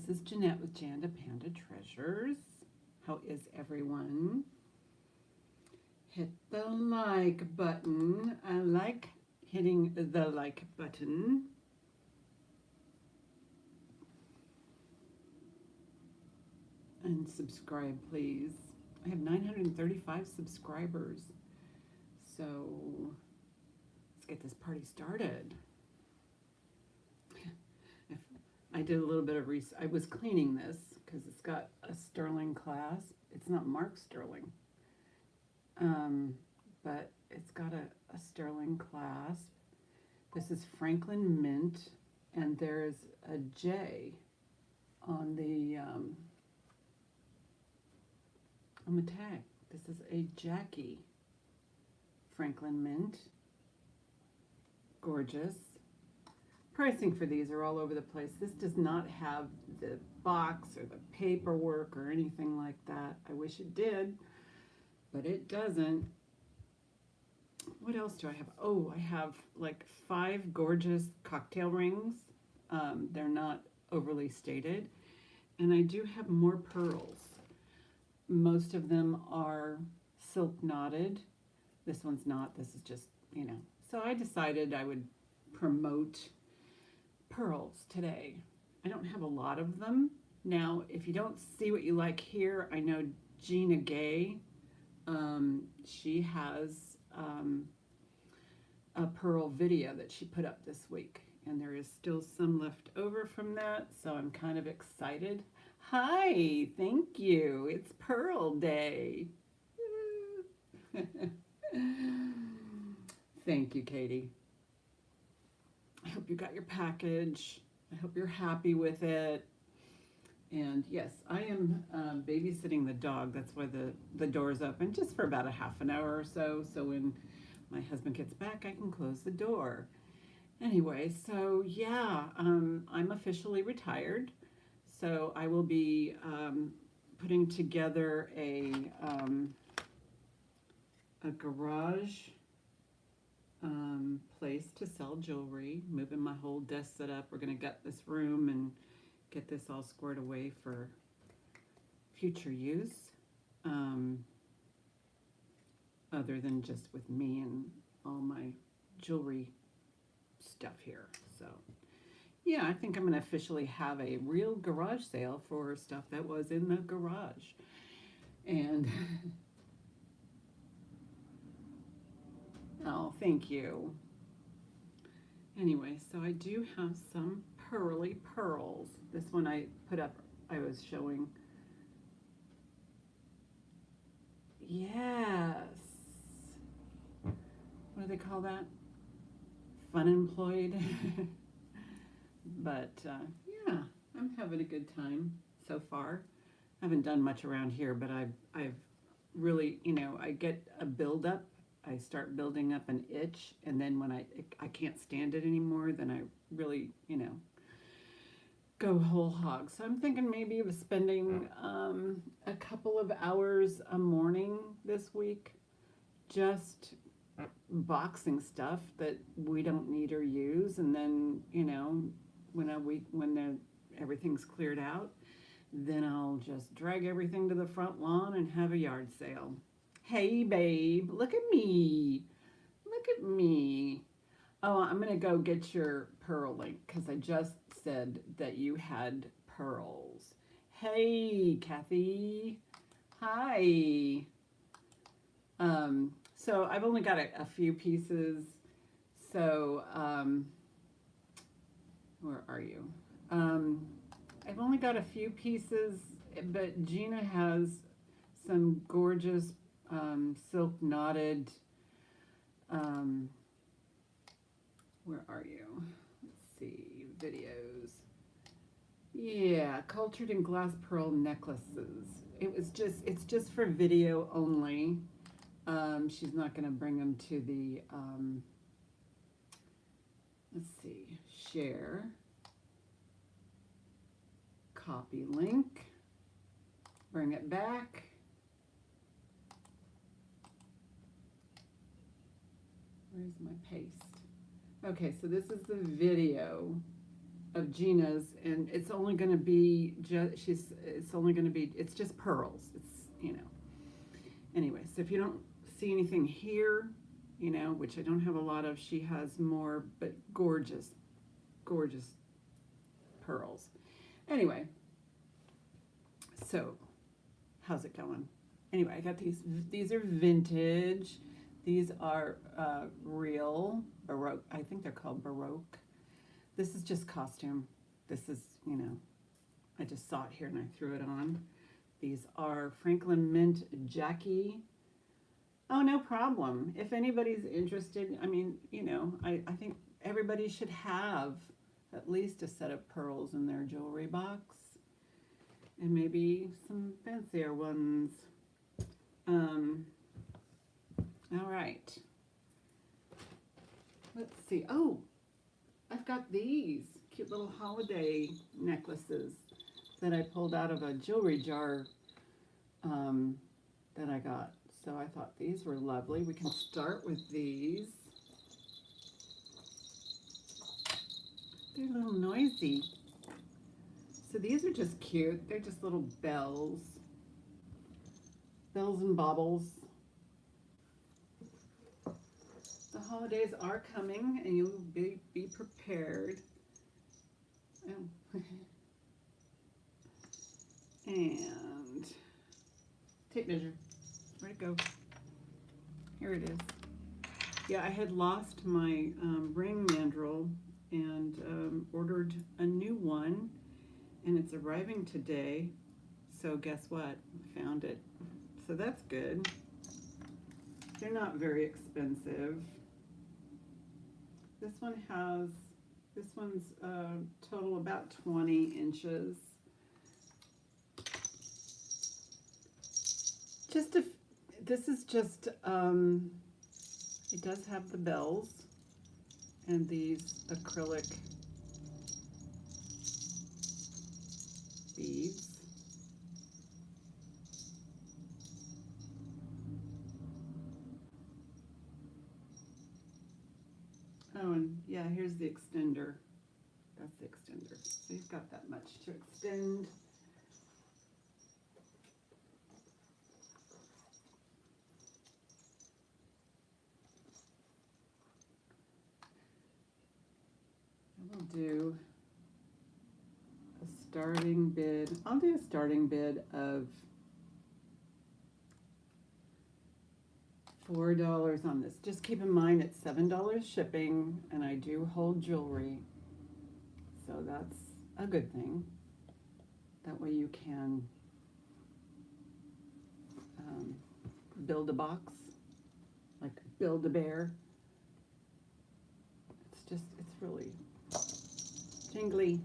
This is Jeanette with Jandapanda Treasures. How is everyone? Hit the like button. I like hitting the like button. And subscribe, please. I have 935 subscribers. So let's get this party started. I did a little bit of research. I was cleaning this because it's got a sterling clasp. It's not marked sterling, but it's got a sterling clasp. This is Franklin Mint, and there's a J on the tag. This is a Jackie Franklin Mint. Gorgeous. Pricing for these are all over the place. This does not have the box or the paperwork or anything like that. I wish it did, but it doesn't. What else do I have? Oh, I have like 5 gorgeous cocktail rings. They're not overly stated. And I do have more pearls. Most of them are silk knotted. This one's not. This is just, you know. So I decided I would promote pearls today. I don't have a lot of them. Now, if you don't see what you like here, I know Gina Gay, she has a pearl video that she put up this week, and there is still some left over from that, so I'm kind of excited. Hi, thank you. It's Pearl Day. Thank you, Katie. I hope you got your package. I hope you're happy with it. And yes, I am babysitting the dog. That's why the door's open, just for about a half an hour or so. So when my husband gets back, I can close the door. Anyway, so yeah, I'm officially retired. So I will be putting together a garage place to sell jewelry, moving my whole desk set up. We're going to gut this room and get this all squared away for future use, other than just with me and all my jewelry stuff here. So yeah, I think I'm going to officially have a real garage sale for stuff that was in the garage. And oh, thank you. Anyway, so I do have some pearly pearls. This one I put up, I was showing. Yes. What do they call that? Fun employed. But yeah, I'm having a good time so far. I haven't done much around here, but I've really, you know, I get a buildup. I start building up an itch, and then when I can't stand it anymore, then I really, you know, go whole hog. So I'm thinking maybe of spending a couple of hours a morning this week just boxing stuff that we don't need or use, and then, you know, when everything's cleared out, then I'll just drag everything to the front lawn and have a yard sale. Hey, babe, look at me. Look at me. Oh, I'm going to go get your pearl link because I just said that you had pearls. Hey, Kathy. Hi. So I've only got a few pieces. So, where are you? I've only got a few pieces, but Gina has some gorgeous silk knotted, where are you? Let's see, videos. Yeah, cultured in glass pearl necklaces. It's just for video only. She's not going to bring them to the, let's see, share, copy link, bring it back. Where's my paste? Okay, so this is the video. of Gina's, and it's only going to be it's only going to be, it's just pearls. It's. Anyway, so if you don't see anything here, which I don't have a lot of, she has more, but gorgeous, gorgeous pearls. Anyway, so how's it going? Anyway, I got these. These are vintage. These are real Baroque. I think they're called Baroque. This is just costume. This is, I just saw it here and I threw it on. These are Franklin Mint Jackie. Oh, no problem. If anybody's interested, I mean, I think everybody should have at least a set of pearls in their jewelry box. And maybe some fancier ones. All right. Let's see. Oh, I've got these cute little holiday necklaces that I pulled out of a jewelry jar that I got. So I thought these were lovely. We can start with these. They're a little noisy. So these are just cute. They're just little bells. Bells and baubles. The holidays are coming and you'll be prepared. Oh. And tape measure. Where'd it go? Here it is. Yeah, I had lost my ring mandrel and ordered a new one, and it's arriving today. So guess what? I found it. So that's good. They're not very expensive. This one's total about 20 inches. This is just, it does have the bells and these acrylic beads. Oh, and yeah, here's the extender. That's the extender. So you've got that much to extend. We'll do a starting bid. I'll do a starting bid of $4 on this. Just keep in mind it's $7 shipping, and I do hold jewelry, so that's a good thing. That way you can build a box, like build a bear. It's really jingly.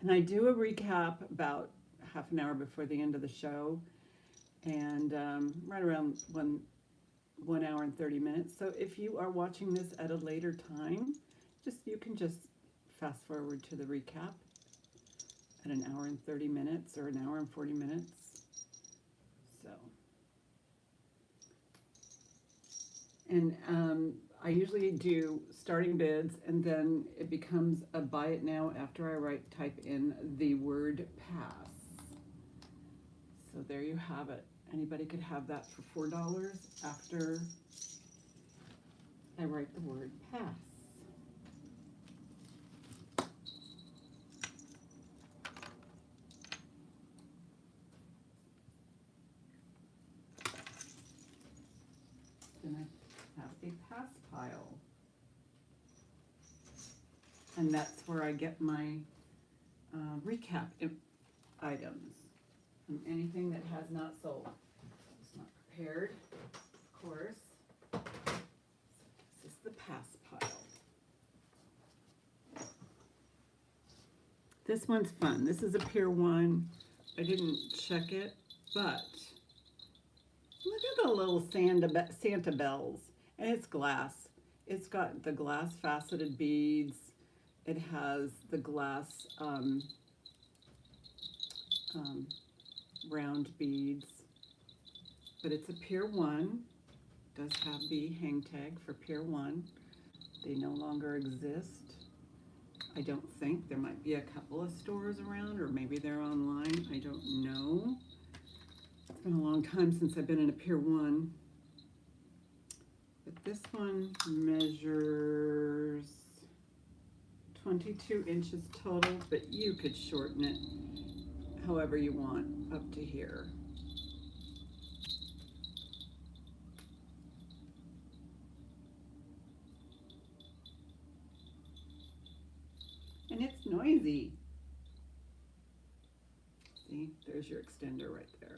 And I do a recap about half an hour before the end of the show, and right around 1 hour and 30 minutes. So if you are watching this at a later time, you can just fast forward to the recap at 1 hour and 30 minutes or 1 hour and 40 minutes. So, and I usually do starting bids, and then it becomes a buy it now after I type in the word pass. So there you have it. Anybody could have that for $4 after I write the word pass. Then I have a pass pile. And that's where I get my recap items. And anything that has not sold. It's not prepared, of course. This is the pass pile. This one's fun. This is a Pier 1. I didn't check it, but look at the little Santa bells. And it's glass. It's got the glass faceted beads It has the glass um, round beads, but it's a Pier 1. Does have the hang tag for Pier 1. They no longer exist. I don't think. There might be a couple of stores around, or maybe they're online. I don't know. It's been a long time since I've been in a Pier 1. But this one measures 22 inches total, but you could shorten it however you want up to here. And it's noisy. See, there's your extender right there.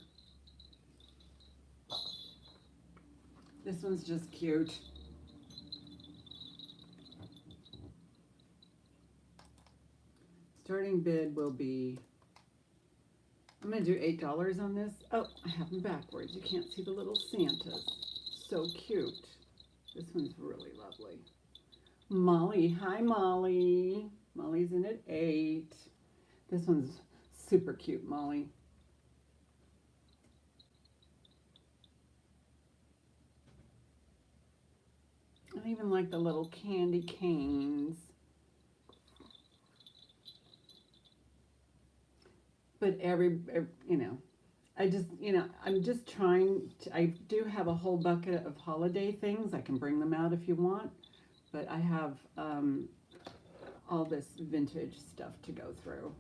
This one's just cute. Starting bid will be, I'm gonna do $8 on this. Oh, I have them backwards. You can't see the little Santas. So cute. This one's really lovely. Molly, hi Molly. Molly's in at 8. This one's super cute, Molly. I even like the little candy canes. But you know, I'm just trying to, I do have a whole bucket of holiday things. I can bring them out if you want, but I have all this vintage stuff to go through.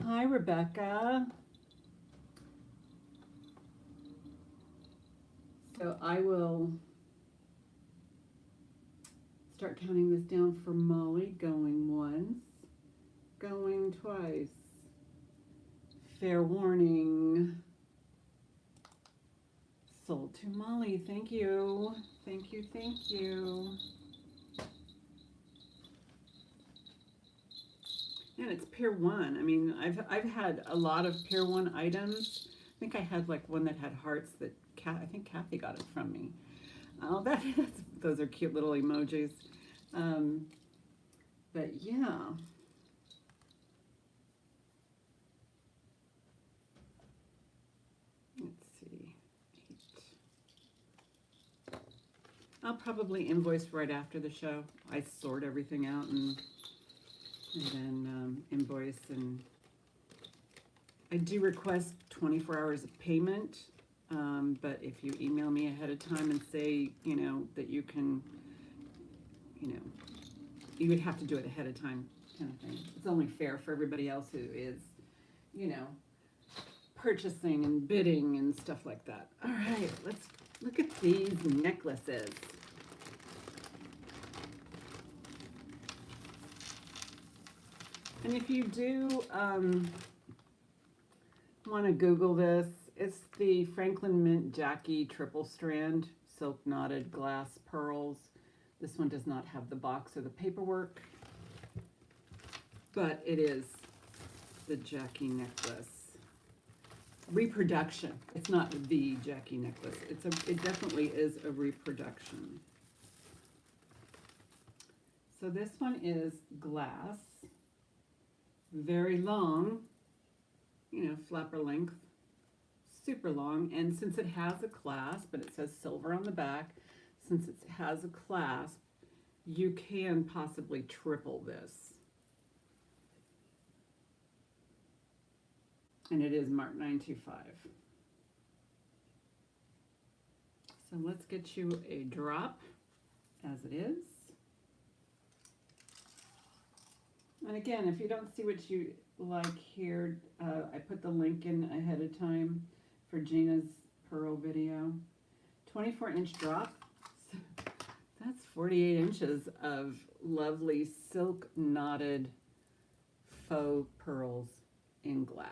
Hi, Rebecca. So I will start counting this down for Molly. Going once, going twice. Fair warning. Sold to Molly. Thank you. Thank you. Thank you. And it's Pier 1. I mean, I've had a lot of Pier 1 items. I think I had like one that had hearts that I think Kathy got it from me. Oh, those are cute little emojis. But yeah. Let's see. 8. I'll probably invoice right after the show. I sort everything out and then invoice, and I do request 24 hours of payment, but if you email me ahead of time and say, that you can, you would have to do it ahead of time kind of thing. It's only fair for everybody else who is, purchasing and bidding and stuff like that. All right, let's look at these necklaces. And if you do want to Google this, it's the Franklin Mint Jackie Triple Strand Silk Knotted Glass Pearls. This one does not have the box or the paperwork, but it is the Jackie necklace. Reproduction. It's not the Jackie necklace. It definitely is a reproduction. So this one is glass. Very long, flapper length, super long. And since it has a clasp, but it says silver on the back, since it has a clasp, you can possibly triple this. And it is marked 925. So let's get you a drop as it is. And again, if you don't see what you like here, I put the link in ahead of time for Gina's pearl video. 24-inch drop. So that's 48 inches of lovely silk knotted faux pearls in glass.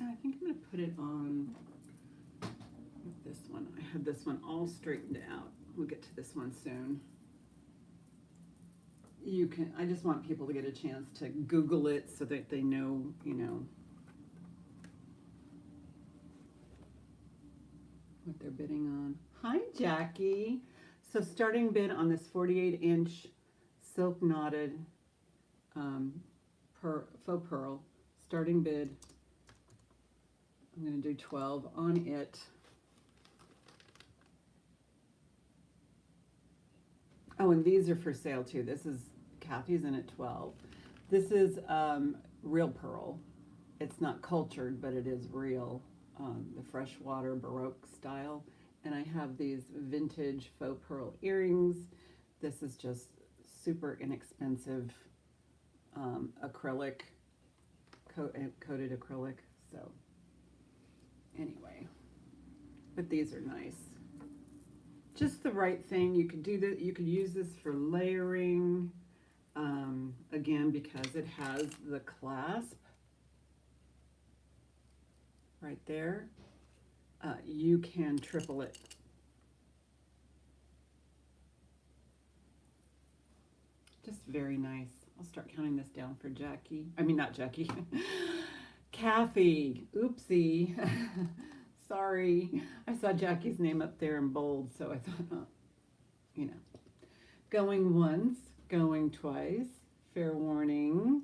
I think I'm going to put it on this one. I had this one all straightened out. We'll get to this one soon. you can, I just want people to get a chance to Google it so that they know, you know, what they're bidding on. Hi, Jackie. So starting bid on this 48-inch silk knotted faux pearl. Starting bid, I'm going to do 12 on it. Oh, and these are for sale too. This is, Kathy's in at 12. This is real pearl. It's not cultured, but it is real. The freshwater Baroque style. And I have these vintage faux pearl earrings. This is just super inexpensive acrylic, coated acrylic. So anyway, but these are nice. Just the right thing. You could do that. You could use this for layering. Again, because it has the clasp right there. You can triple it. Just very nice. I'll start counting this down for Jackie. I mean, not Jackie. Kathy. Oopsie. Sorry. I saw Jackie's name up there in bold, so I thought, oh, you know. Going once, going twice. Fair warning.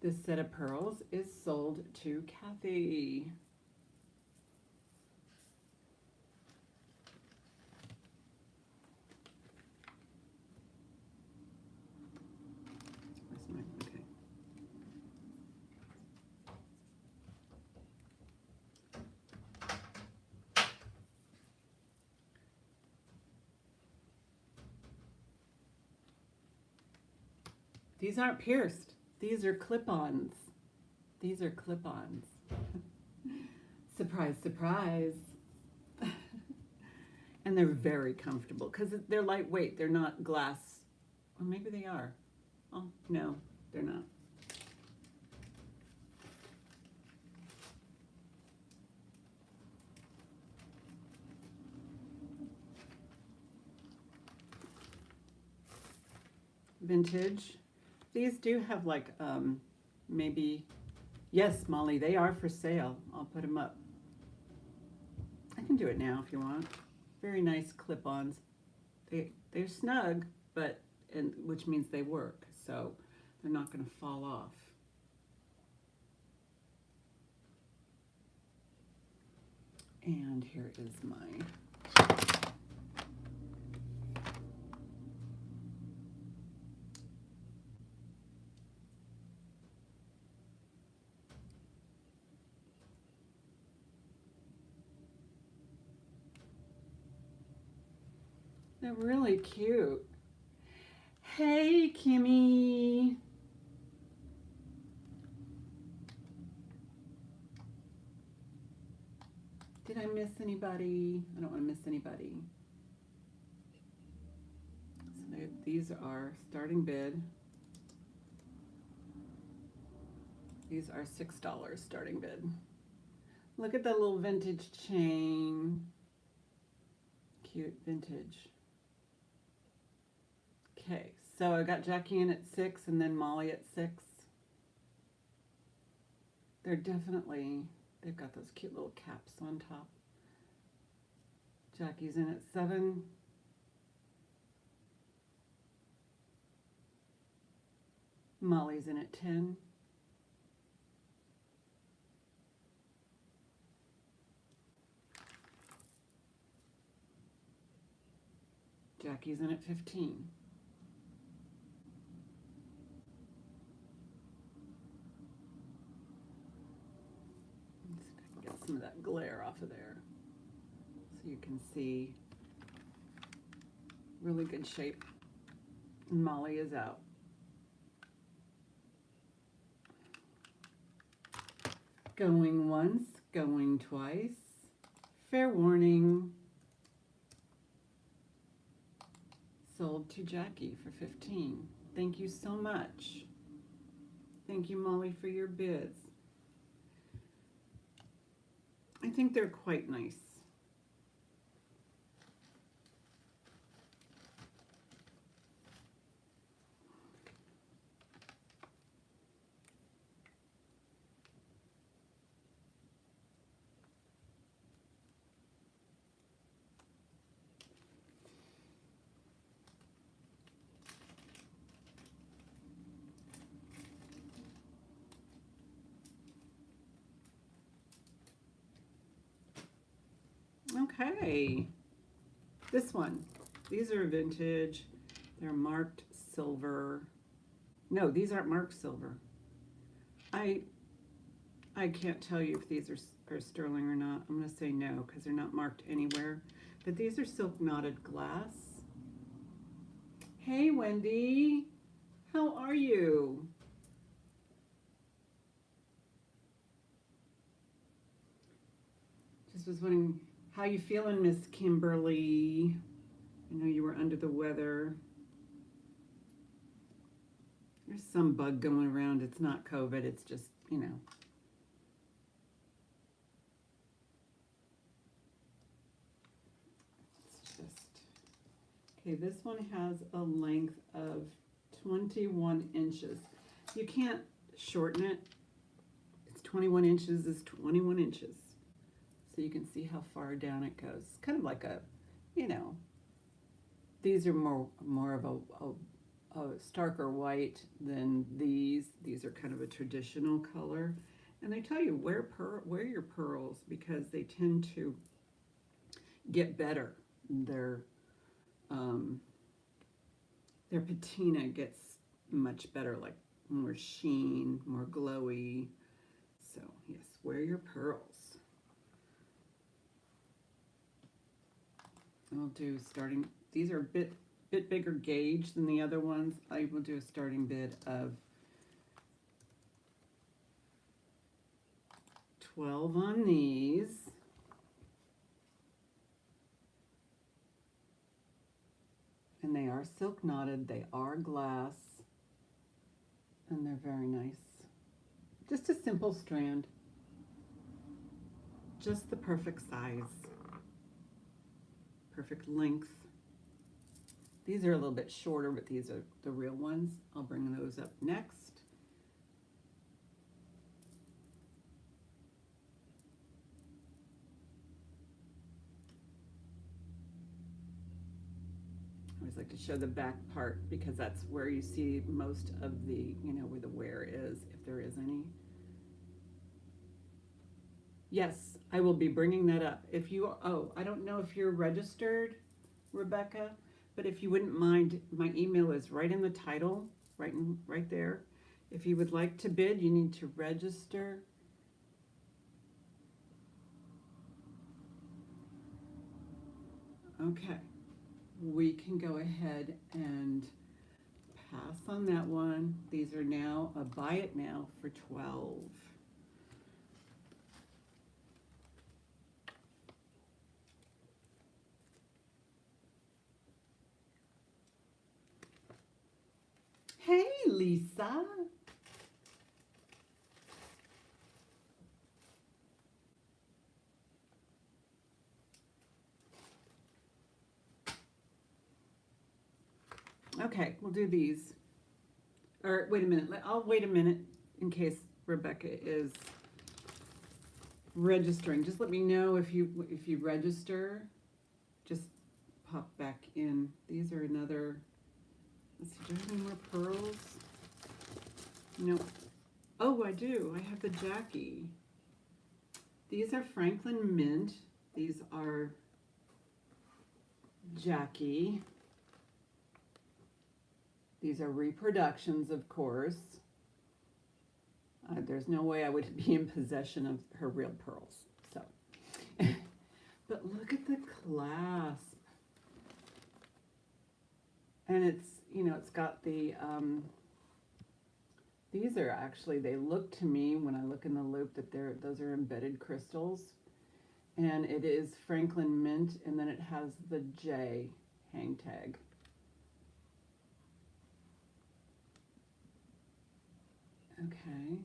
This set of pearls is sold to Kathy. Okay. These aren't pierced. These are clip-ons. These are clip-ons. Surprise, surprise. And they're very comfortable because they're lightweight. They're not glass. Or maybe they are. Oh, no, they're not. Vintage. These do have like, maybe, yes, Molly, they are for sale. I'll put them up. I can do it now if you want. Very nice clip-ons. They're snug, but, and which means they work, so they're not going to fall off. And here is my they're really cute. Hey, Kimmy. Did I miss anybody? I don't want to miss anybody. So these are starting bid. These are $6 starting bid. Look at that little vintage chain. Cute vintage. Okay, so I got Jackie in at 6 and then Molly at 6. They're definitely, they've got those cute little caps on top. Jackie's in at 7. Molly's in at 10. Jackie's in at 15. Get some of that glare off of there so you can see really good shape. Molly is out. Going once, going twice. Fair warning. Sold to Jackie for 15. Thank you so much. Thank you, Molly, for your bids. I think they're quite nice. Okay. This one. These are vintage. They're marked silver. No, these aren't marked silver. I can't tell you if these are sterling or not. I'm going to say no because they're not marked anywhere. But these are silk knotted glass. Hey, Wendy. How are you? Just was wondering, how you feeling, Miss Kimberly? I know you were under the weather. There's some bug going around. It's not COVID. It's just, you know. It's just. Okay, this one has a length of 21 inches. You can't shorten it. It's 21 inches is 21 inches. So you can see how far down it goes. It's kind of like a, you know, these are more of a starker white than these. These are kind of a traditional color. And they tell you wear your pearls because they tend to get better. Their patina gets much better, like more sheen, more glowy. So yes, wear your pearls. I'll do starting, these are a bit bigger gauge than the other ones. I will do a starting bid of 12 on these. And they are silk knotted, they are glass, and they're very nice. Just a simple strand. Just the perfect size. Perfect length. These are a little bit shorter, but these are the real ones. I'll bring those up next. I always like to show the back part because that's where you see most of the, you know, where the wear is, if there is any. Yes, I will be bringing that up. If you, I don't know if you're registered, Rebecca, but if you wouldn't mind, my email is right in the title, right there. If you would like to bid, you need to register. Okay, we can go ahead and pass on that one. These are now a buy it now for 12. Hey, Lisa. Okay, we'll do these. Or wait a minute. I'll wait a minute in case Rebecca is registering. Just let me know if you register. Just pop back in. These are another. Let's see, do I have any more pearls? No. Oh, I do. I have the Jackie. These are Franklin Mint. These are Jackie. These are reproductions, of course. There's no way I would be in possession of her real pearls. So, but look at the clasp. And it's, you know, it's got the, these are actually, they look to me, when I look in the loop, that those are embedded crystals. And it is Franklin Mint, and then it has the J hang tag. Okay,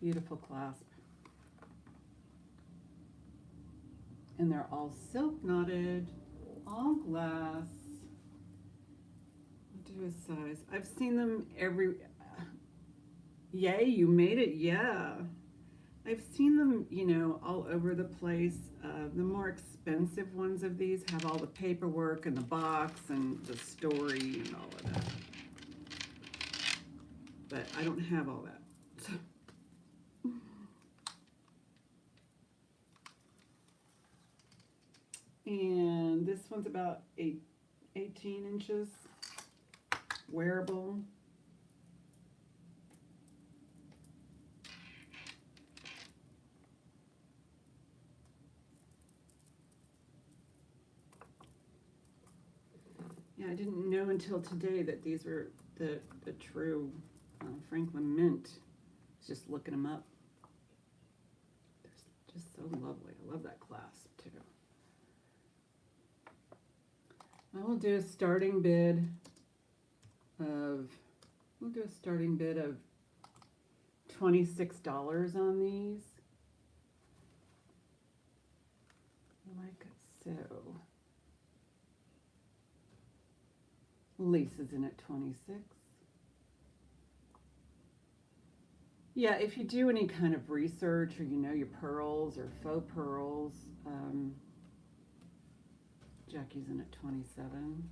beautiful clasp. And they're all silk knotted, all glass. I'll do a size. I've seen them yay, you made it, yeah. I've seen them, you know, all over the place. The more expensive ones of these have all the paperwork and the box and the story and all of that. But I don't have all that. So. one's about 18 inches. Wearable. Yeah, I didn't know until today that these were the true Franklin Mint. I was just looking them up. They're just so lovely. I love that clasp too. I will do a starting bid of, $26 on these. Like so. Lace is in at 26. Yeah, if you do any kind of research or you know your pearls or faux pearls, Jackie's in at 27.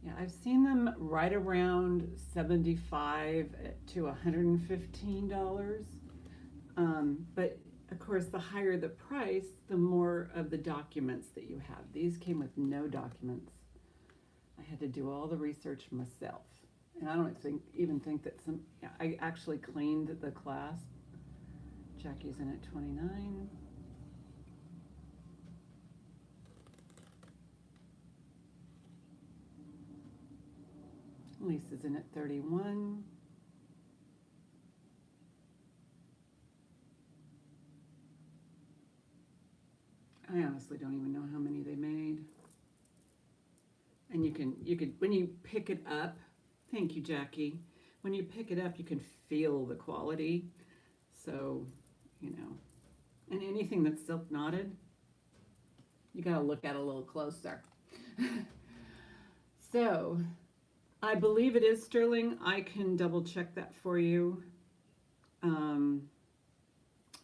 Yeah, I've seen them right around $75 to $115. But of course, the higher the price, the more of the documents that you have. These came with no documents. I had to do all the research myself. And I don't even think that I actually cleaned the clasp. Jackie's in at 29. Lisa's in at 31. I honestly don't even know how many they made. And you could when you pick it up, thank you, Jackie. When you pick it up, you can feel the quality. So, you know, and anything that's silk knotted, you gotta look at it a little closer. So, I believe it is sterling. I can double check that for you.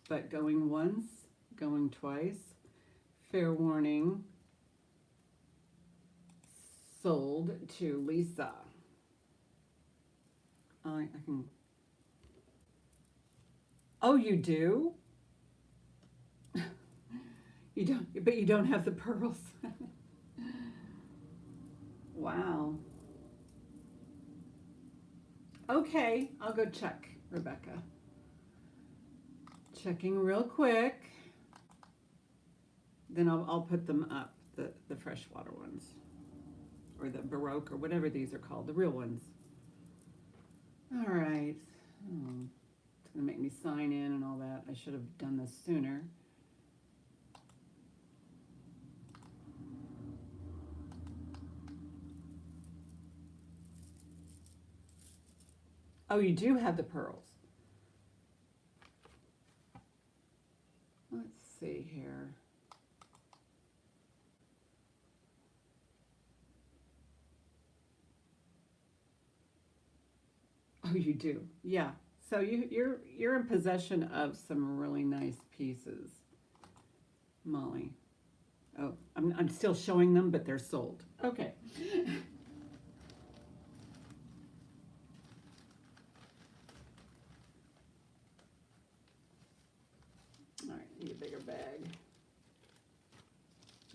But going once, going twice. Fair warning, sold to Lisa. I can. Oh, you do? You don't, but you don't have the pearls. Wow. Okay, I'll go check, Rebecca. Checking real quick. Then I'll put them up, the freshwater ones, or the Baroque, or whatever these are called, the real ones. All right. Oh, it's gonna make me sign in and all that. I should have done this sooner. Oh, you do have the pearls. Let's see here. Oh, you do. Yeah. So you're in possession of some really nice pieces, Molly. Oh, I'm still showing them, but they're sold. Okay. All right, need a bigger bag.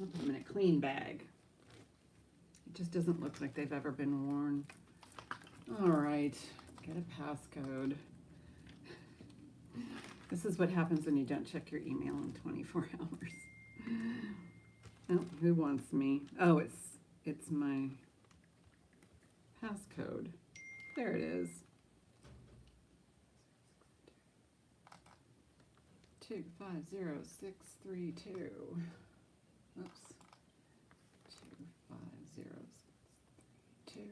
I'll put them in a clean bag. It just doesn't look like they've ever been worn. All right, get a passcode. This is what happens when you don't check your email in 24 hours. Oh, who wants me? Oh, it's my passcode. There it is. 250632. Oops. 250632.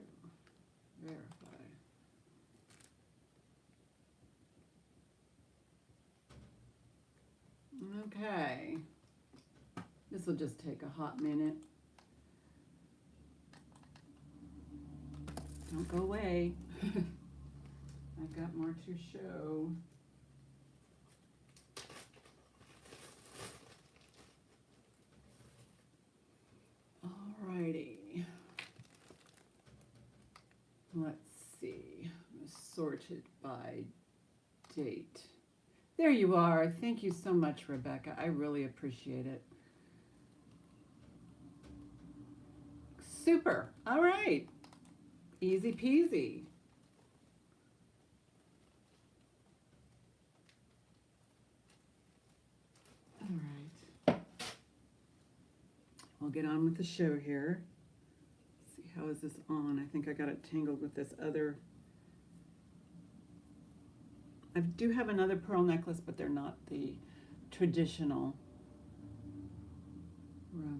Verify. Okay. This will just take a hot minute. Don't go away. I've got more to show. Alrighty. Let's see. Sorted by date. There you are. Thank you so much, Rebecca. I really appreciate it. Super. All right. Easy peasy. All right. We'll get on with the show here. Let's see, how is this on? I think I got it tangled with this other. I do have another pearl necklace, but they're not the traditional. More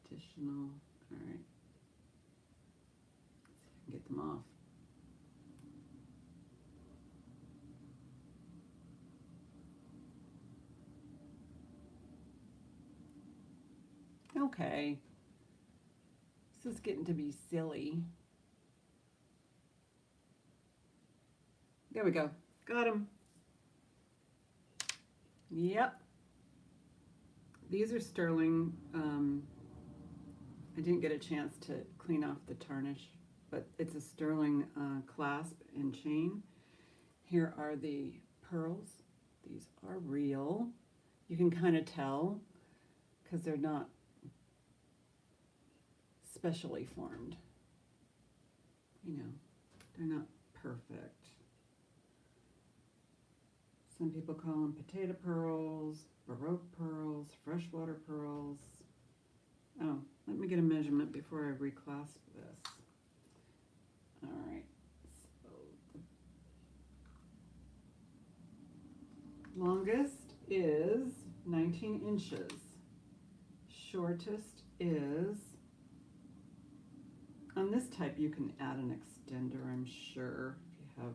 traditional. All right. Let's see if I can get them off. Okay. This is getting to be silly. There we go. Got them. Yep. These are sterling. I didn't get a chance to clean off the tarnish, but it's a sterling clasp and chain. Here are the pearls. These are real. You can kind of tell because they're not specially formed. You know, they're not perfect. Some people call them potato pearls, baroque pearls, freshwater pearls. Oh, let me get a measurement before I reclasp this. All right, so the longest is 19 inches. Shortest is, on this type you can add an extender, I'm sure, if you have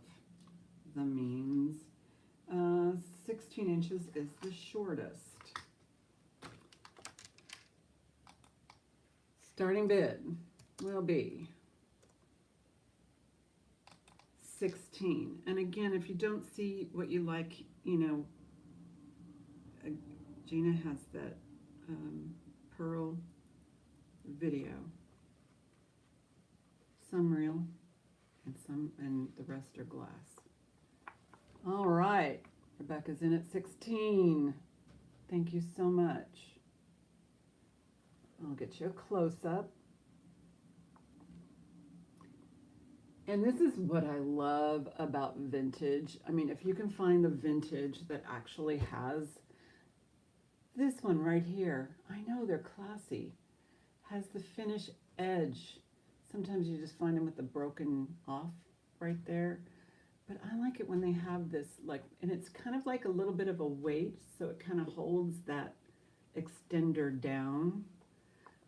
the means. 16 inches is the shortest. Starting bid will be 16. And again, if you don't see what you like, you know, Gina has that pearl video. Some real and the rest are glass. All right, Rebecca's in at 16. Thank you so much. I'll get you a close-up. And this is what I love about vintage. I mean, if you can find the vintage that actually has this one right here. I know they're classy. Has the finish edge. Sometimes you just find them with the broken off right there. But I like it when they have this, like, and it's kind of like a little bit of a weight, so it kind of holds that extender down.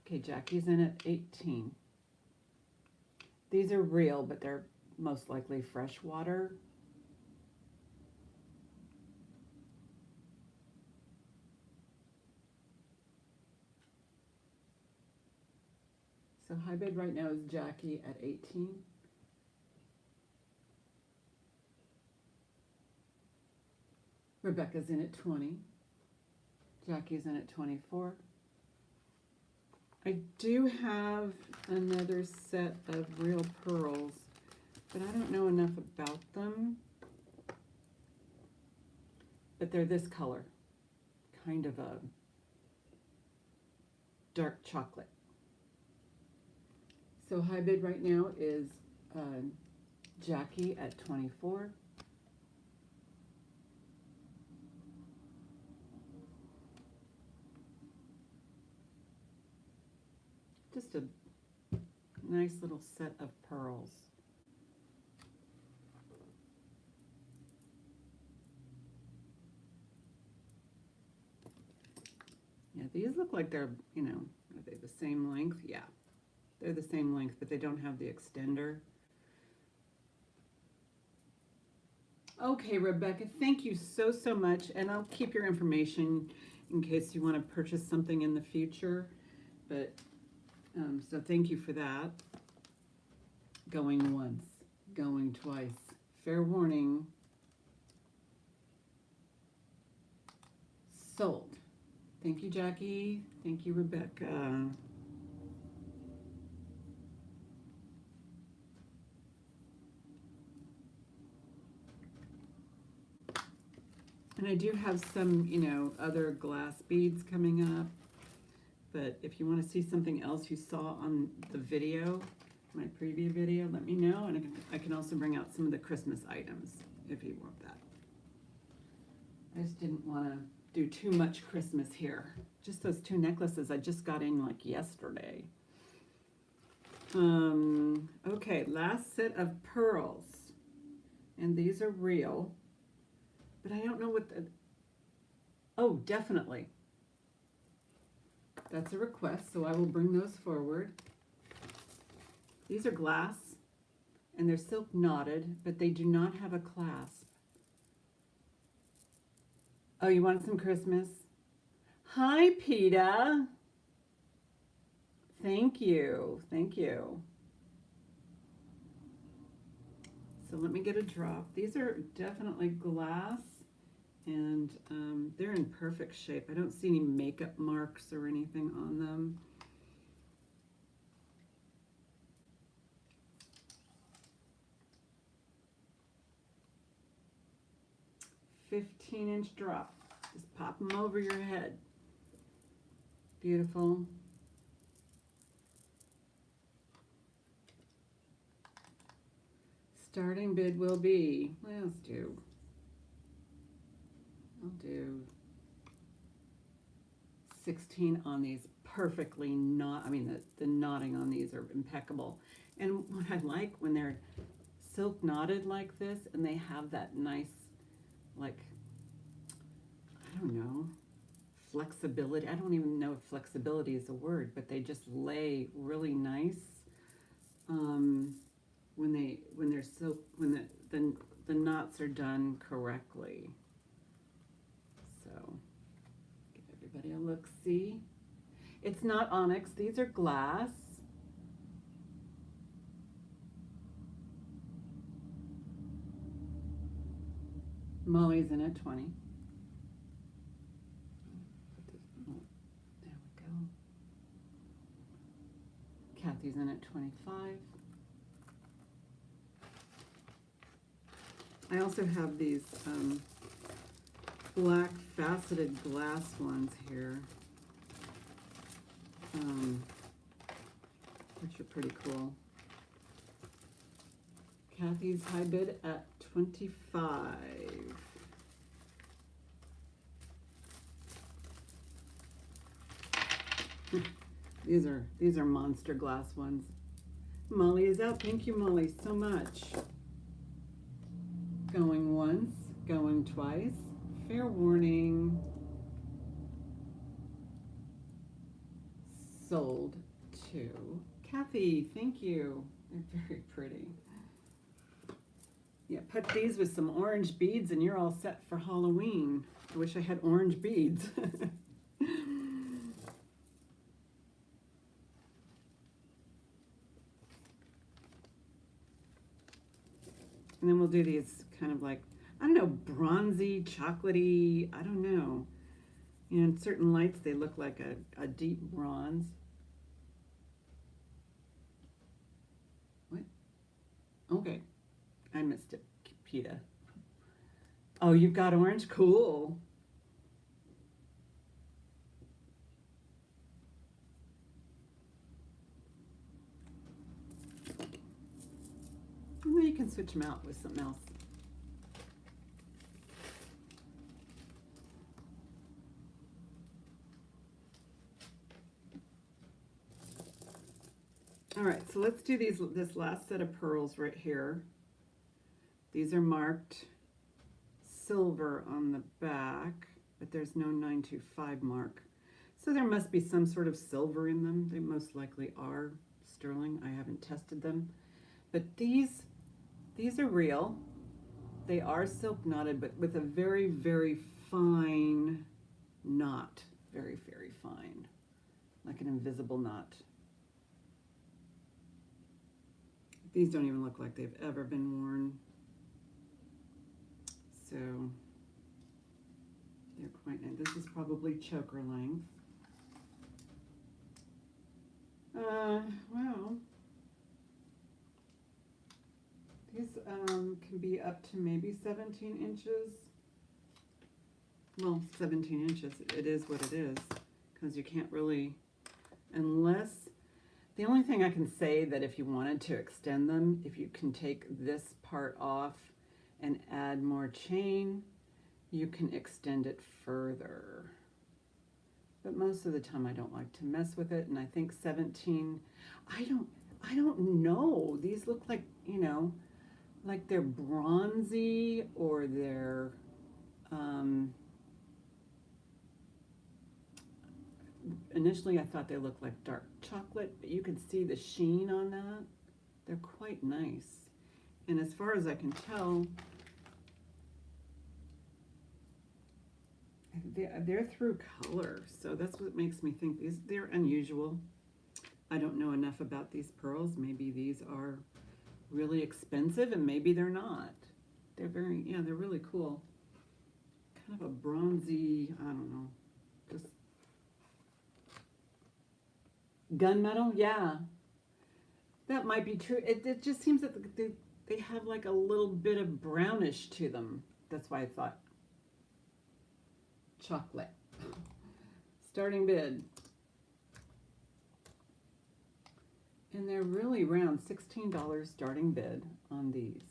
Okay, Jackie's in at 18. These are real, but they're most likely freshwater. So high bid right now is Jackie at 18. Rebecca's in at 20. Jackie's in at 24. I do have another set of real pearls, but I don't know enough about them. But they're this color, kind of a dark chocolate. So high bid right now is Jackie at 24. Just a nice little set of pearls. Yeah, these look like they're, you know, are they the same length? Yeah, they're the same length, but they don't have the extender. Okay, Rebecca, thank you so, so much. And I'll keep your information in case you want to purchase something in the future. But so thank you for that. Going once, going twice. Fair warning. Sold. Thank you, Jackie. Thank you, Rebecca. And I do have some, you know, other glass beads coming up. But if you want to see something else you saw on the video, my preview video, let me know. And I can also bring out some of the Christmas items if you want that. I just didn't want to do too much Christmas here. Just those two necklaces I just got in like yesterday. Okay, last set of pearls. And these are real. But I don't know what the... Oh, definitely. That's a request, so I will bring those forward. These are glass, and they're silk knotted, but they do not have a clasp. Oh, you want some Christmas? Hi, PETA. Thank you. Thank you. So let me get a drop. These are definitely glass, and they're in perfect shape. I don't see any makeup marks or anything on them. "15-inch drop." Just pop them over your head. Beautiful. Starting bid will be, I'll do 16 on these. Perfectly knot. I mean, the knotting on these are impeccable. And what I like when they're silk knotted like this, and they have that nice, like, I don't know, flexibility. I don't even know if flexibility is a word, but they just lay really nice. When the knots are done correctly. So give everybody a look-see. It's not onyx, these are glass. Molly's in at 20. There we go. Kathy's in at 25. I also have these black faceted glass ones here, which are pretty cool. Kathy's high bid at 25. These are monster glass ones. Molly is out. Thank you, Molly, so much. Going once, going twice. Fair warning. Sold to Kathy. Thank you. They're very pretty. Yeah, put these with some orange beads and you're all set for Halloween. I wish I had orange beads. And then we'll do these kind of like, I don't know, bronzy, chocolatey, I don't know. You know, in certain lights they look like a deep bronze. What? Okay, I missed it, PETA. Oh, you've got orange? Cool. And then you can switch them out with something else. All right, so let's do this last set of pearls right here. These are marked silver on the back, but there's no 925 mark. So there must be some sort of silver in them. They most likely are sterling. I haven't tested them. But these are real. They are silk knotted, but with a very, very fine knot. Very, very fine. Like an invisible knot. These don't even look like they've ever been worn. So they're quite nice. This is probably choker length. Well, these can be up to maybe 17 inches. well, 17 inches, it is what it is, because you can't really, unless, the only thing I can say that if you wanted to extend them, if you can take this part off and add more chain, you can extend it further. But most of the time I don't like to mess with it, and I think 17, I don't know. These look like, you know, like they're bronzy or they're, initially I thought they looked like dark chocolate, but you can see the sheen on that. They're quite nice. And as far as I can tell, they're through color, so that's what makes me think they're unusual. I don't know enough about these pearls. Maybe these are really expensive and maybe they're not. They're very, yeah, they're really cool. Kind of a bronzy, I don't know, just gunmetal, yeah. That might be true. It just seems that they have like a little bit of brownish to them. That's why I thought chocolate. Starting bid. And they're really around $16 starting bid on these.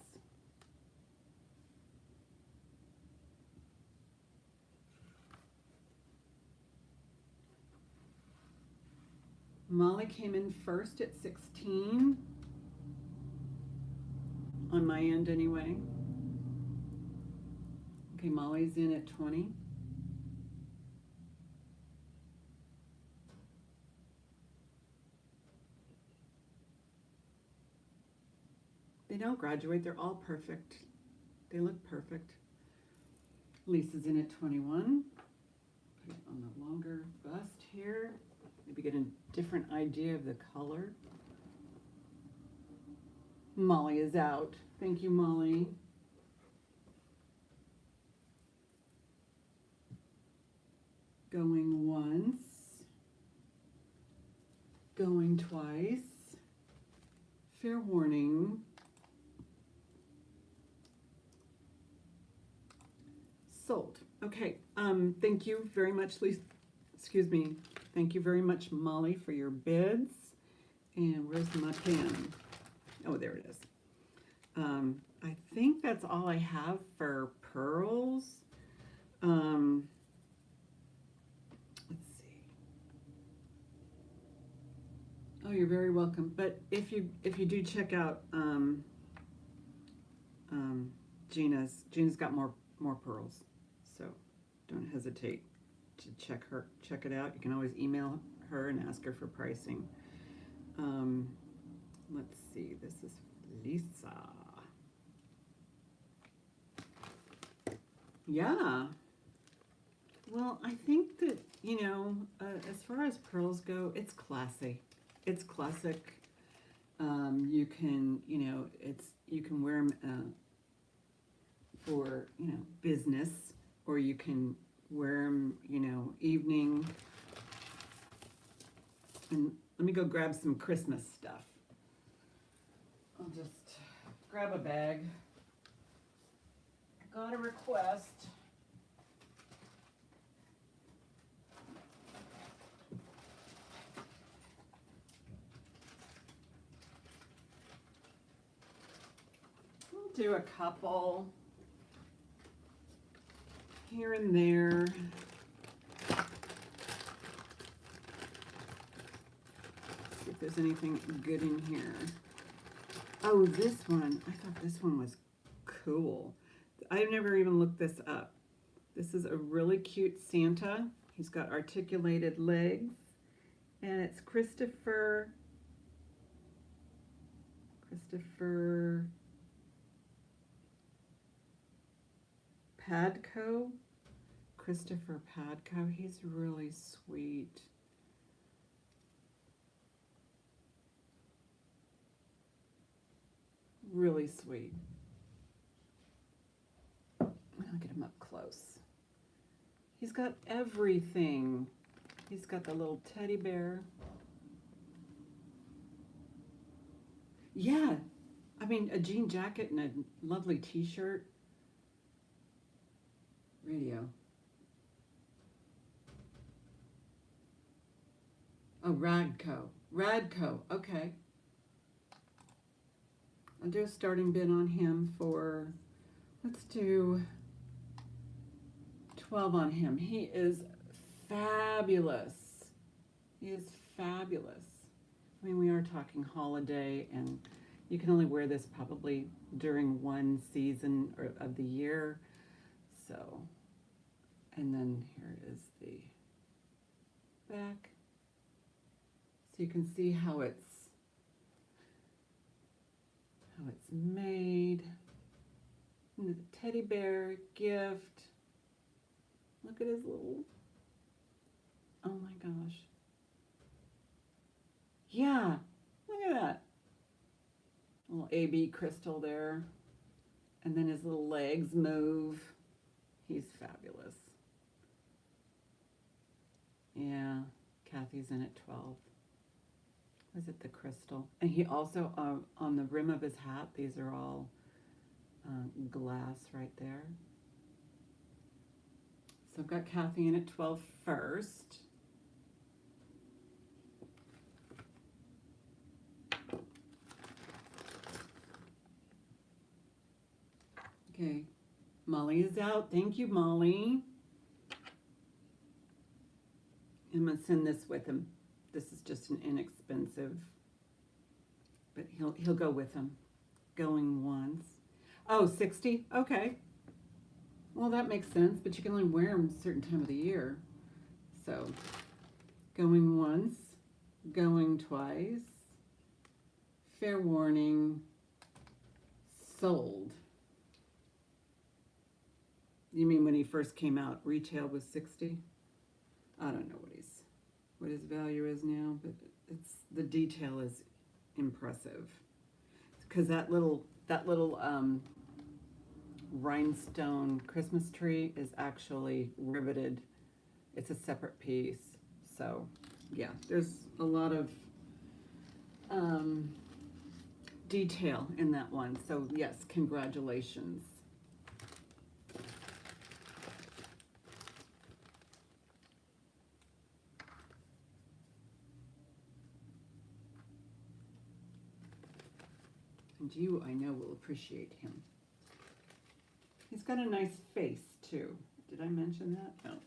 Molly came in first at 16 on my end anyway. Okay, Molly's in at 20. They don't graduate, they're all perfect. They look perfect. Lisa's in at 21. Put it on the longer bust here. Maybe get a different idea of the color. Molly is out. Thank you, Molly. Going once. Going twice. Fair warning. Sold. Okay. Thank you very much, Lisa. Excuse me. Thank you very much, Molly, for your bids. And where's my pen? Oh, there it is. I think that's all I have for pearls. Let's see. Oh, you're very welcome. But if you do check out Gina's got more pearls, so don't hesitate to check it out. You can always email her and ask her for pricing. Let's see, this is Lisa. Yeah. Well, I think that, you know, as far as pearls go, it's classy. It's classic. You can, you know, you can wear them for, you know, business, or you can wear them, you know, evening. And let me go grab some Christmas stuff. I'll just grab a bag. Got a request. We'll do a couple here and there. See if there's anything good in here. Oh, this one. I thought this one was cool. I've never even looked this up. This is a really cute Santa. He's got articulated legs, and it's Christopher Padco. Christopher Padco. He's really sweet. Really sweet. I'll get him up close. He's got everything. He's got the little teddy bear. Yeah, I mean, a jean jacket and a lovely t-shirt. Radio. Oh, Radco, okay. I'll do a starting bid on him for, let's do 12 on him. He is fabulous. He is fabulous. I mean, we are talking holiday, and you can only wear this probably during one season of the year. So, and then here is the back. So you can see how it's made. And the teddy bear gift. Look at his little, oh my gosh. Yeah, look at that. Little AB crystal there. And then his little legs move. He's fabulous. Yeah, Kathy's in at 12. Was it the crystal? And he also, on the rim of his hat, these are all glass right there. So I've got Kathy in at 12 first. Okay, Molly is out. Thank you, Molly. I'm gonna send this with him. This is just an inexpensive, but he'll go with him. Going once. Oh, 60? Okay. Well, that makes sense, but you can only wear them a certain time of the year. So, going once, going twice, fair warning, sold. You mean when he first came out, retail was 60? I don't know what his value is now, but the detail is impressive. Because that little rhinestone Christmas tree is actually riveted. It's a separate piece. So yeah, there's a lot of detail in that one. So yes, congratulations. And you, I know, will appreciate him. He's got a nice face, too. Did I mention that? No.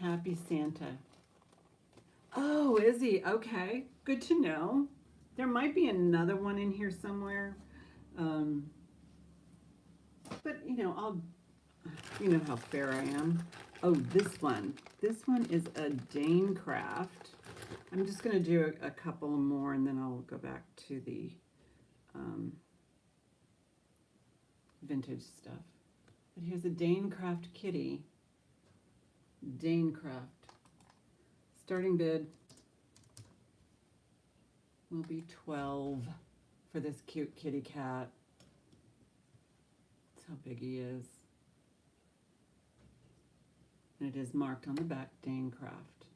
Happy Santa. Oh, is he? Okay. Good to know. There might be another one in here somewhere. But, you know, you know how fair I am. Oh, this one. This one is a Dane Craft. I'm just going to do a couple more, and then I'll go back to the vintage stuff. But here's a Dane Craft kitty. Dane Craft. Starting bid will be 12 for this cute kitty cat. That's how big he is. And it is marked on the back, Dane Craft.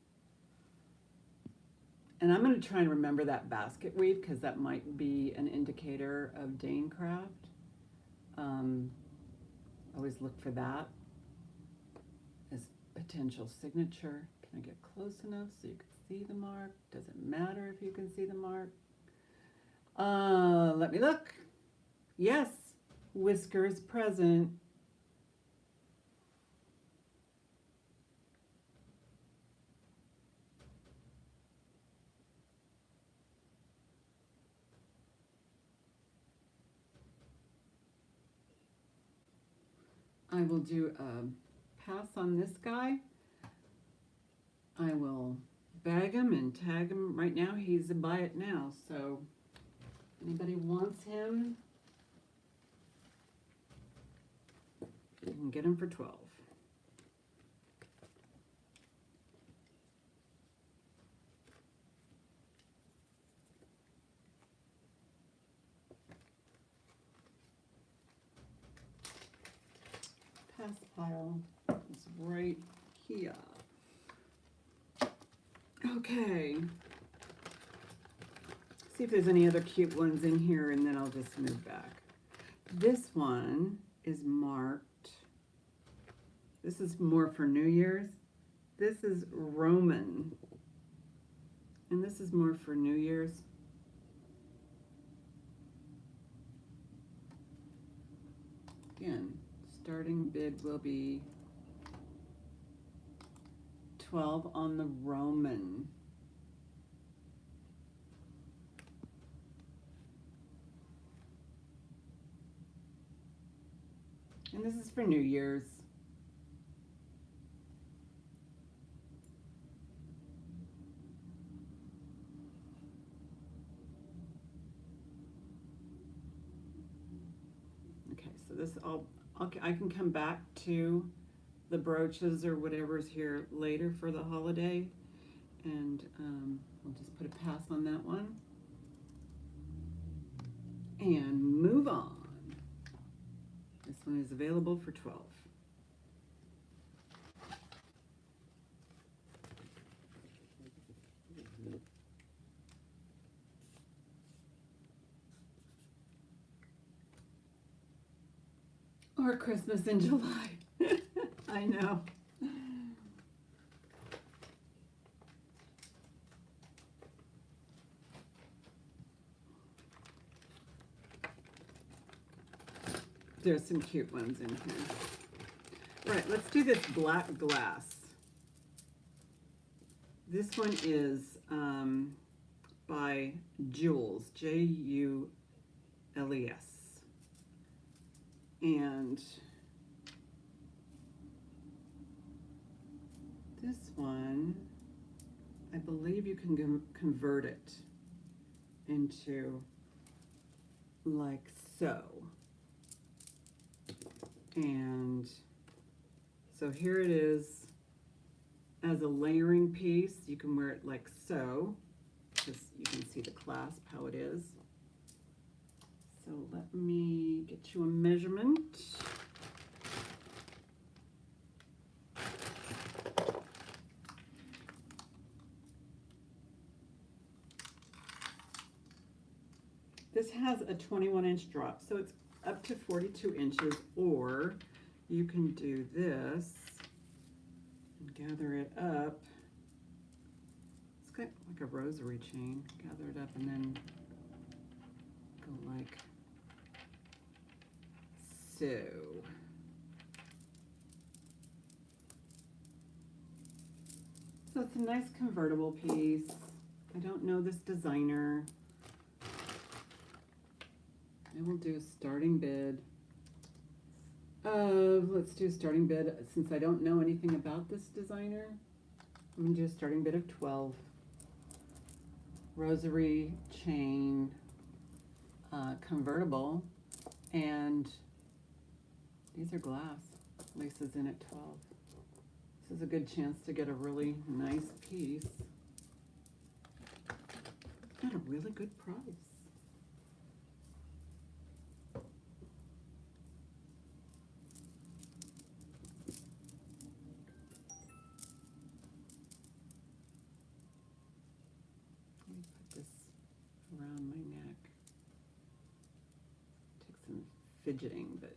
And I'm going to try and remember that basket weave because that might be an indicator of Dane Craft. Always look for that as potential signature. Can I get close enough so you can see the mark? Does it matter if you can see the mark? Let me look. Yes, whiskers present. I will do a pass on this guy. I will bag him and tag him. Right now, he's a buy it now. So, anybody wants him, you can get him for 12. Pass pile is right here. Okay. See if there's any other cute ones in here, and then I'll just move back. This one is marked. This is more for New Year's. This is Roman. And this is more for New Year's. Again, starting bid will be 12 on the Roman. And this is for New Year's. Okay, so this I can come back to the brooches or whatever's here later for the holiday, and we'll just put a pass on that one and move on. This one is available for 12. Or Christmas in July. I know. There's some cute ones in here. All right, let's do this black glass. This one is by Jules, Jules. And this one, I believe you can convert it into like so. And so here it is as a layering piece. You can wear it like so, because you can see the clasp, how it is. So let me get you a measurement. This has a 21-inch drop, so it's up to 42 inches, or you can do this and gather it up. It's got like a rosary chain. Gather it up and then go like so. So it's a nice convertible piece. I don't know this designer. I will do a starting bid of, let's do a starting bid, since I don't know anything about this designer, I'm going to do a starting bid of 12. Rosary chain, convertible, and these are glass. Laces in at 12. This is a good chance to get a really nice piece at a really good price. Around my neck. Take some fidgeting, but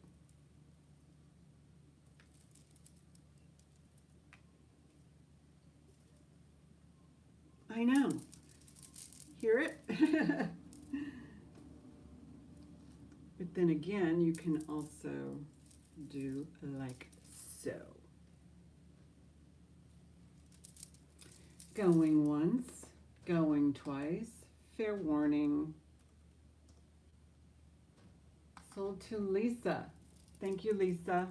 I know. Hear it? But then again, you can also do like so. Going once, going twice. Fair warning. Sold to Lisa. Thank you, Lisa.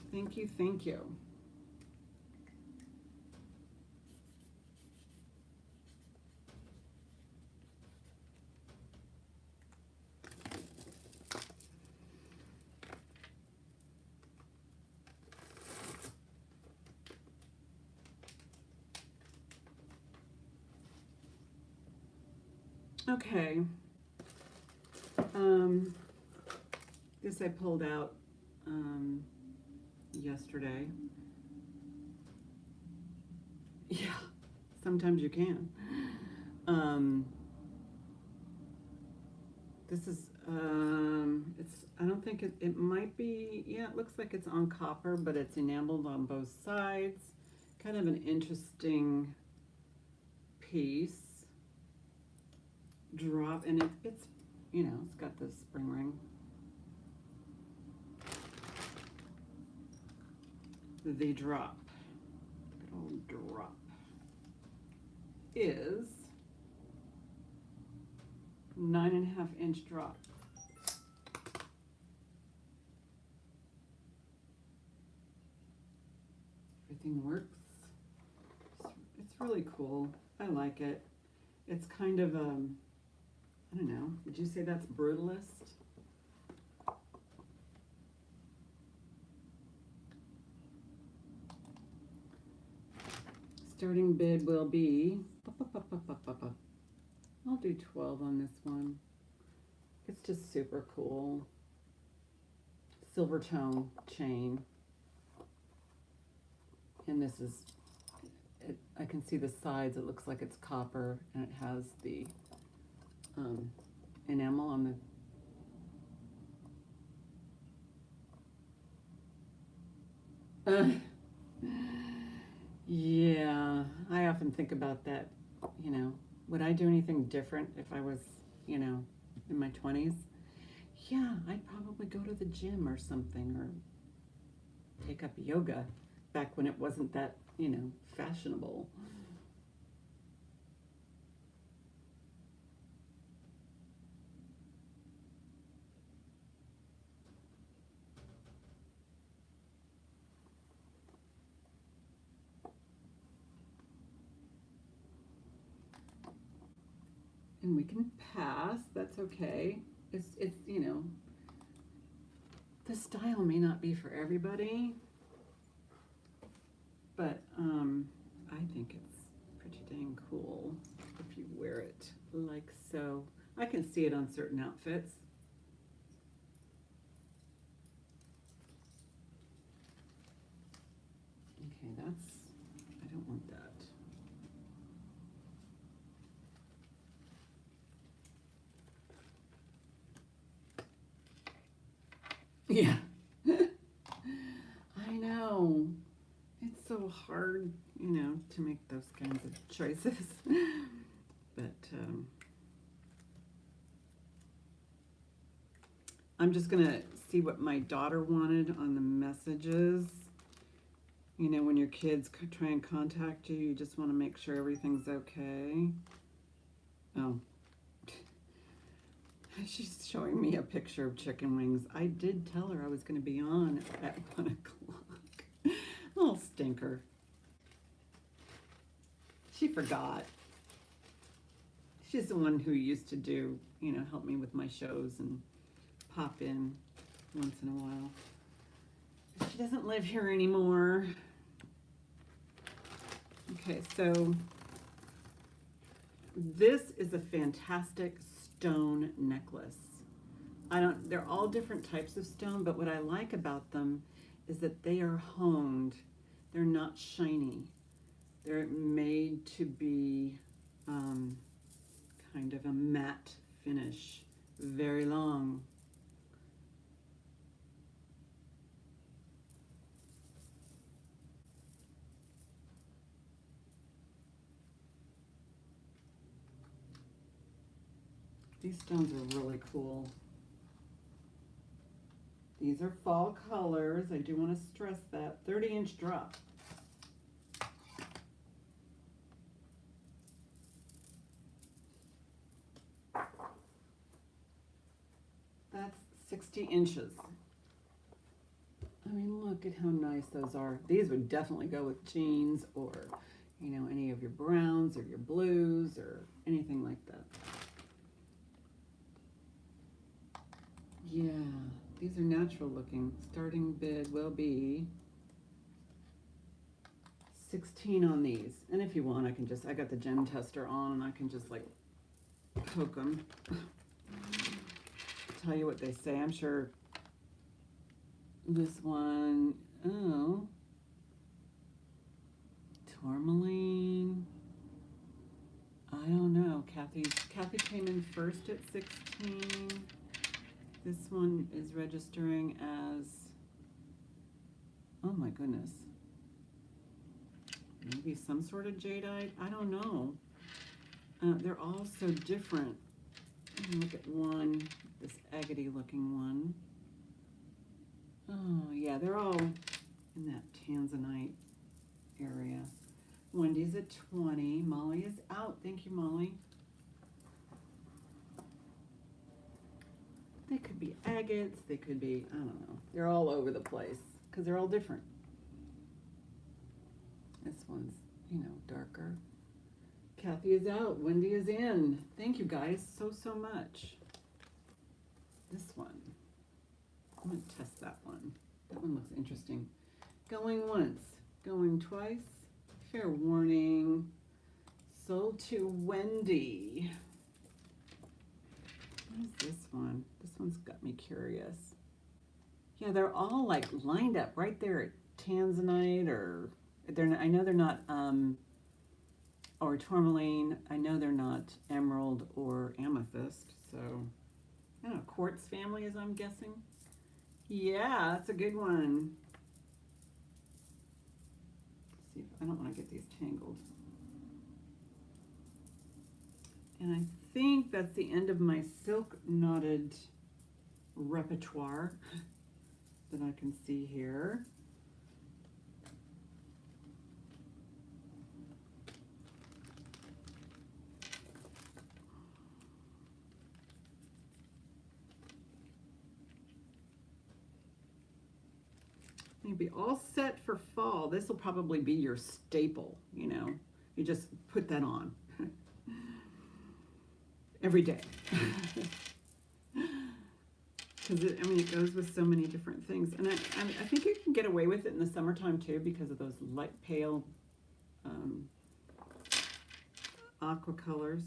Thank you, thank you. Okay. This I pulled out yesterday. Yeah, sometimes you can. This is I don't think it might be, yeah, it looks like it's on copper, but it's enameled on both sides. Kind of an interesting piece. Drop, and it's, you know, it's got this spring ring. The drop, good old drop, is 9.5-inch drop. Everything works. It's really cool. I like it. It's kind of I don't know. Would you say that's brutalist? Starting bid will be, I'll do 12 on this one. It's just super cool. Silver tone chain. And this is, I can see the sides, it looks like it's copper, and it has the enamel on the... Yeah, I often think about that, you know, would I do anything different if I was, you know, in my 20s? Yeah, I'd probably go to the gym or something, or take up yoga back when it wasn't that, you know, fashionable. And we can pass, that's okay. It's, you know, the style may not be for everybody, but I think it's pretty dang cool if you wear it like so. I can see it on certain outfits. Okay, I don't want that. Yeah. I know. It's so hard, you know, to make those kinds of choices. But I'm just going to see what my daughter wanted on the messages. You know, when your kids try and contact you, you just want to make sure everything's okay. Oh. She's showing me a picture of chicken wings. I did tell her I was going to be on at 1 o'clock. Little stinker. She forgot. She's the one who used to do, you know, help me with my shows and pop in once in a while. She doesn't live here anymore. Okay, so this is a fantastic stone necklace. They're all different types of stone, but what I like about them is that they are honed. They're not shiny. They're made to be kind of a matte finish, very long. These stones are really cool. These are fall colors. I do want to stress that. 30-inch drop. That's 60 inches. I mean, look at how nice those are. These would definitely go with jeans or, you know, any of your browns or your blues or anything like that. Yeah, these are natural looking. Starting bid will be 16 on these. And if you want, I got the gem tester on and I can just like poke them. Tell you what they say. I'm sure this one, oh, tourmaline. I don't know. Kathy came in first at 16. This one is registering as, oh my goodness, maybe some sort of jadeite. I don't know. They're all so different. Look at one, this agate looking one. Oh yeah, they're all in that tanzanite area. Wendy's at 20. Molly is out. Thank you, Molly. They could be agates. They could be, I don't know. They're all over the place because they're all different. This one's, you know, darker. Kathy is out. Wendy is in. Thank you guys so much. This one. I'm going to test that one. That one looks interesting. Going once. Going twice. Fair warning. Sold to Wendy. What is this one? This one's got me curious. Yeah, they're all like lined up right there at tanzanite, or I know they're not or tourmaline. I know they're not emerald or amethyst. So I don't know, quartz family, as I'm guessing. Yeah, that's a good one. Let's see, I don't want to get these tangled. And I think that's the end of my silk knotted repertoire that I can see here. You'll be all set for fall. This will probably be your staple, you know. You just put that on every day. Because I mean, it goes with so many different things. And I think you can get away with it in the summertime too because of those light pale aqua colors.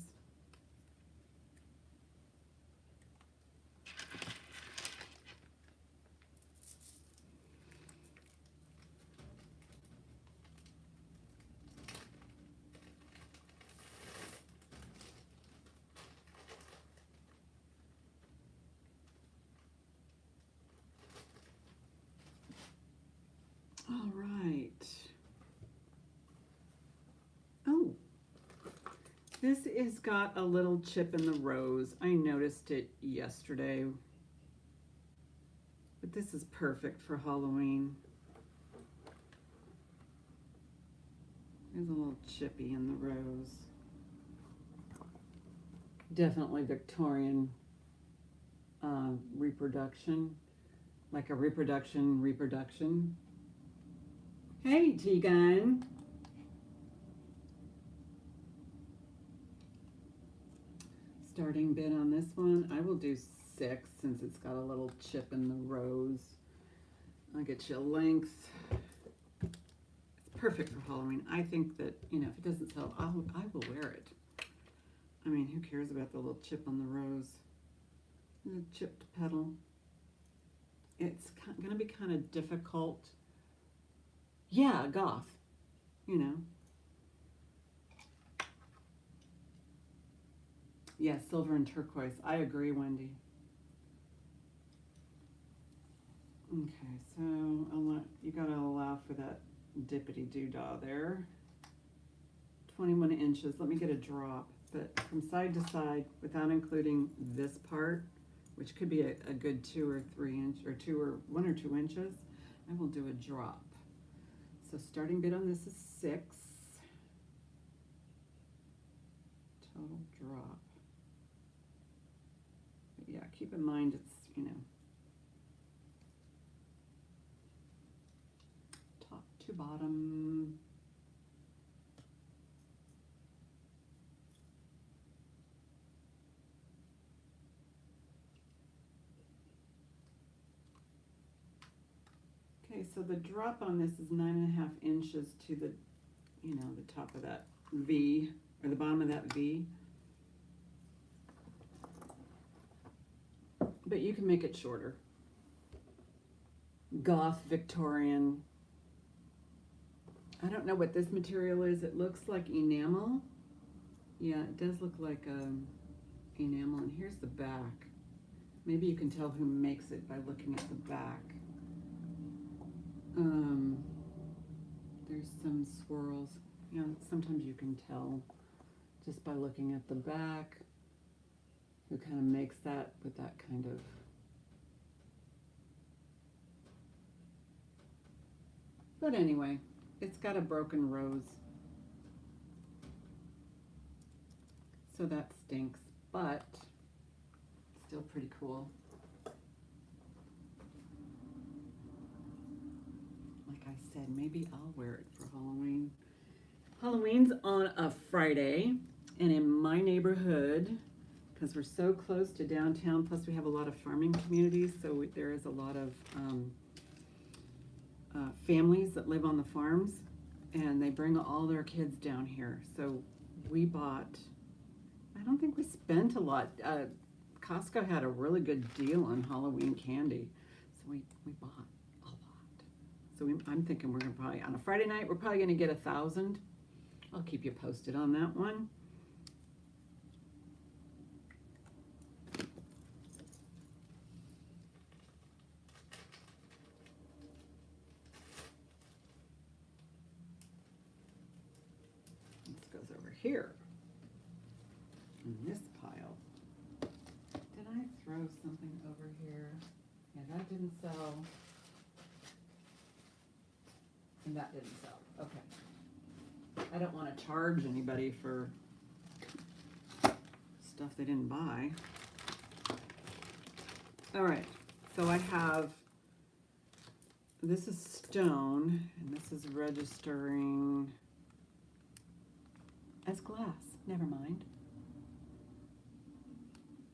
All right. Oh, this has got a little chip in the rose. I noticed it yesterday, but this is perfect for Halloween. There's a little chippy in the rose. Definitely Victorian reproduction, like a reproduction. Hey, Tegan. Starting bid on this one, I will do 6 since it's got a little chip in the rose. I'll get you a length. It's perfect for Halloween. I think that, you know, if it doesn't sell, I will wear it. I mean, who cares about the little chip on the rose? The chipped petal. It's going to be kind of difficult. Yeah, goth, you know. Yeah, silver and turquoise. I agree, Wendy. Okay, so you gotta allow for that dippity doodah there. 21 inches. Let me get a drop, but from side to side, without including this part, which could be a good 2 or 3 inch, or 1 or 2 inches, I will do a drop. So starting bid on this is 6. Total drop. But yeah, keep in mind it's, you know, top to bottom. Okay, so the drop on this is 9.5 inches to the, you know, the top of that V, or the bottom of that V. But you can make it shorter. Goth Victorian. I don't know what this material is. It looks like enamel. Yeah, it does look like enamel. And here's the back. Maybe you can tell who makes it by looking at the back. There's some swirls. You know, sometimes you can tell just by looking at the back who kind of makes that with that kind of. But anyway, it's got a broken rose. So that stinks, but still pretty cool. Like I said, maybe I'll wear it for Halloween. Halloween's on a Friday, and in my neighborhood, because we're so close to downtown, plus we have a lot of farming communities, so there is a lot of families that live on the farms, and they bring all their kids down here. So we bought, I don't think we spent a lot. Costco had a really good deal on Halloween candy, so we bought a lot. So I'm thinking we're gonna probably, on a Friday night, we're probably gonna get 1,000. I'll keep you posted on that one. This goes over here in this pile. Did I throw something over here? Yeah, that didn't sell. And that didn't sell. Okay. I don't want to charge anybody for stuff they didn't buy. All right, so I have, this is stone, and this is registering as glass. Never mind.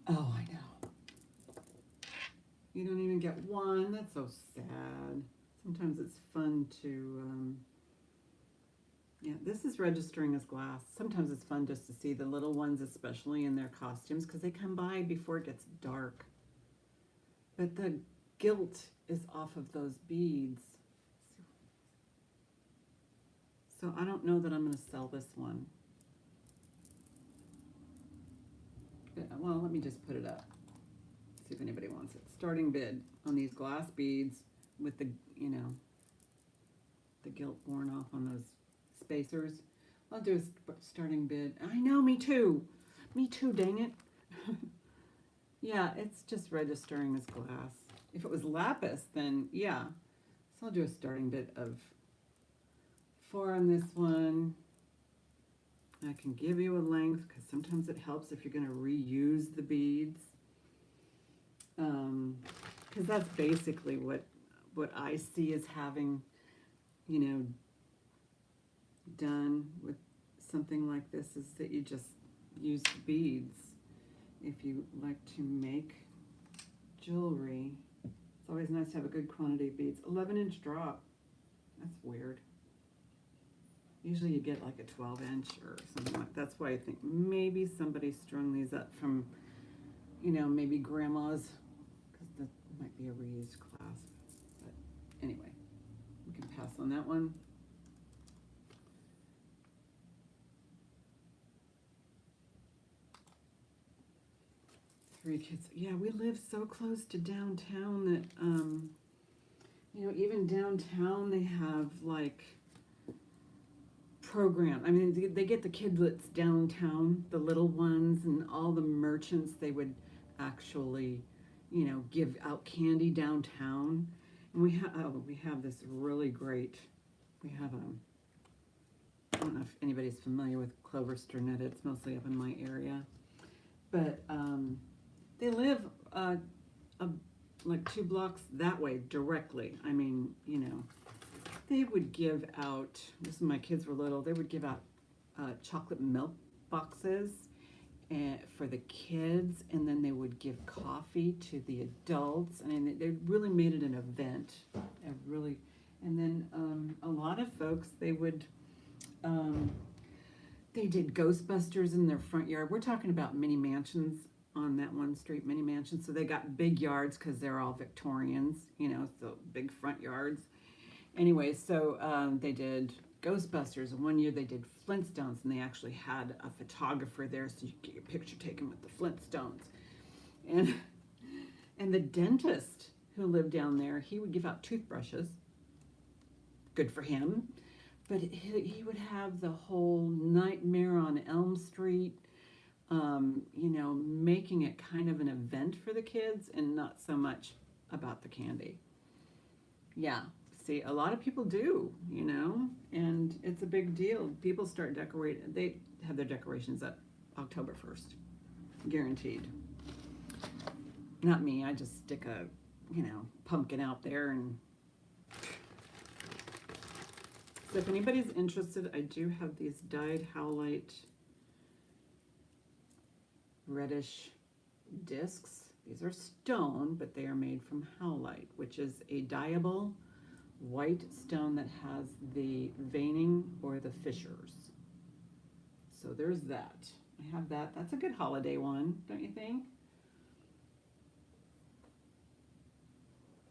Oh, I know. You don't even get one. That's so sad. Sometimes it's fun to, yeah, this is registering as glass. Sometimes it's fun just to see the little ones, especially in their costumes, because they come by before it gets dark. But the gilt is off of those beads. So I don't know that I'm going to sell this one. Well, let me just put it up. See if anybody wants it. Starting bid on these glass beads with the, you know, the gilt worn off on those spacers. I'll do a starting bid. I know, me too. Me too, dang it. Yeah, it's just registering as glass. If it was lapis, then yeah. So I'll do a starting bid of 4 on this one. I can give you a length because sometimes it helps if you're going to reuse the beads. Because that's basically what I see as having, you know, done with something like this is that you just use the beads. If you like to make jewelry, it's always nice to have a good quantity of beads. 11-inch drop. That's weird. Usually you get like a 12-inch or something like that. That's why I think maybe somebody strung these up from, you know, maybe grandma's, because that might be a reused clasp. But anyway, we can pass on that one. Three kids. Yeah, we live so close to downtown that, you know, even downtown they have like program. I mean, they get the kidlets downtown, the little ones, and all the merchants. They would actually, you know, give out candy downtown. And we have this really great. We have I don't know if anybody's familiar with Clover Sternetta. It's mostly up in my area, but they live like 2 blocks that way directly. I mean, you know. They would give out, this is when my kids were little, they would give out chocolate milk boxes for the kids, and then they would give coffee to the adults. I mean, they really made it an event. And then a lot of folks, they did Ghostbusters in their front yard. We're talking about mini mansions on that one street, mini mansions. So they got big yards because they're all Victorians, you know, so big front yards. Anyway, so they did Ghostbusters, and one year they did Flintstones, and they actually had a photographer there so you could get your picture taken with the Flintstones. And And the dentist who lived down there, he would give out toothbrushes. Good for him. But he would have the whole Nightmare on Elm Street, you know, making it kind of an event for the kids and not so much about the candy. Yeah, see, a lot of people do, you know, and it's a big deal. People start decorating, they have their decorations up October 1st, guaranteed. Not me, I just stick a, you know, pumpkin out there. And so if anybody's interested, I do have these dyed howlite reddish discs. These are stone, but they are made from howlite, which is a dyeable white stone that has the veining or the fissures. So there's that. I have that. That's a good holiday one, don't you think?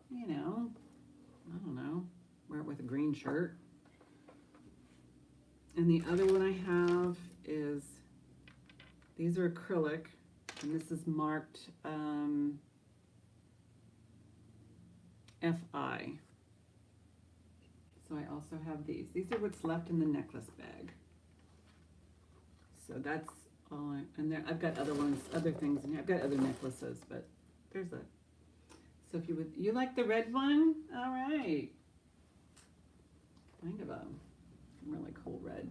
You know, I don't know, wear it with a green shirt. And the other one I have is, these are acrylic, and this is marked FI. So I also have these. These are what's left in the necklace bag. So that's all and there, I've got other ones, other things in here. I've got other necklaces, but there's a, so if you like the red one? All right. Kind of a really cool red.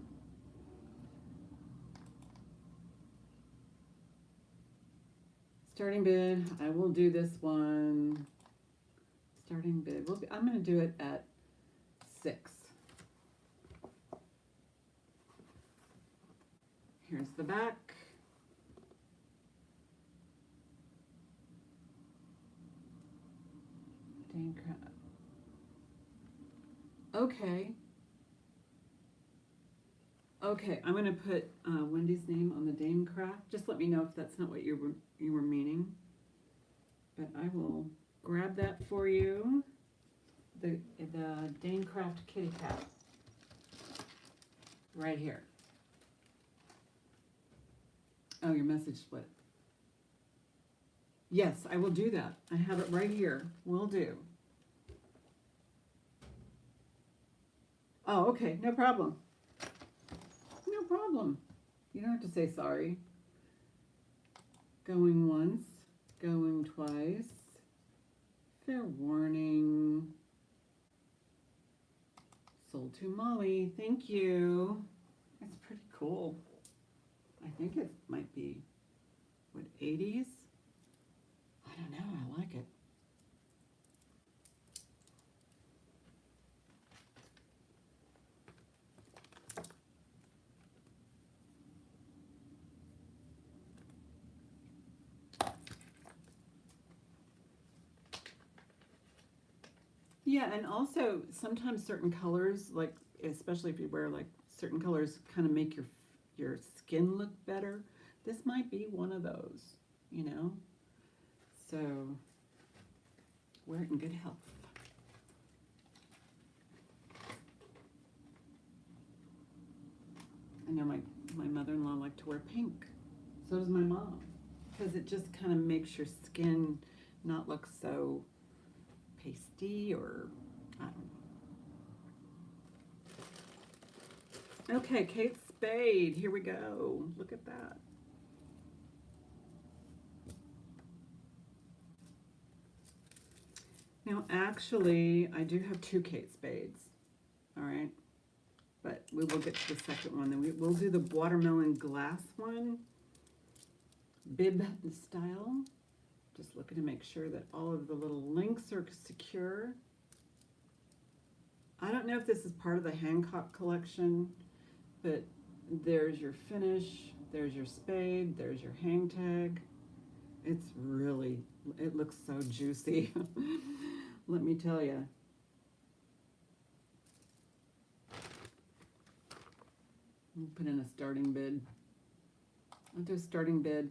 Starting bid, I will do this one. Starting bid, I'm going to do it at 6. Here's the back. Dane Craft. Okay. Okay, I'm going to put Wendy's name on the Dane Craft. Just let me know if that's not what you were meaning. But I will grab that for you. The Dane Craft kitty cat. Right here. Oh, your message split. Yes, I will do that. I have it right here. Will do. Oh, okay. No problem. No problem. You don't have to say sorry. Going once. Going twice. Fair warning. Sold to Molly. Thank you. That's pretty cool. I think it might be, what, 80s? I don't know. I like it. Yeah, and also sometimes certain colors, like especially if you wear like certain colors, kind of make your skin look better. This might be one of those, you know. So wear it in good health. I know my mother-in-law liked to wear pink. So does my mom, because it just kind of makes your skin not look so pasty, or I don't know. Okay, Kate Spade, here we go. Look at that. Now, actually, I do have 2 Kate Spades, all right? But we will get to the second one. Then we'll do the watermelon glass one, bib style. Just looking to make sure that all of the little links are secure. I don't know if this is part of the Hancock collection, but there's your finish, there's your spade, there's your hang tag. It's really, it looks so juicy. Let me tell you. I'll put in a starting bid. I'll do a starting bid.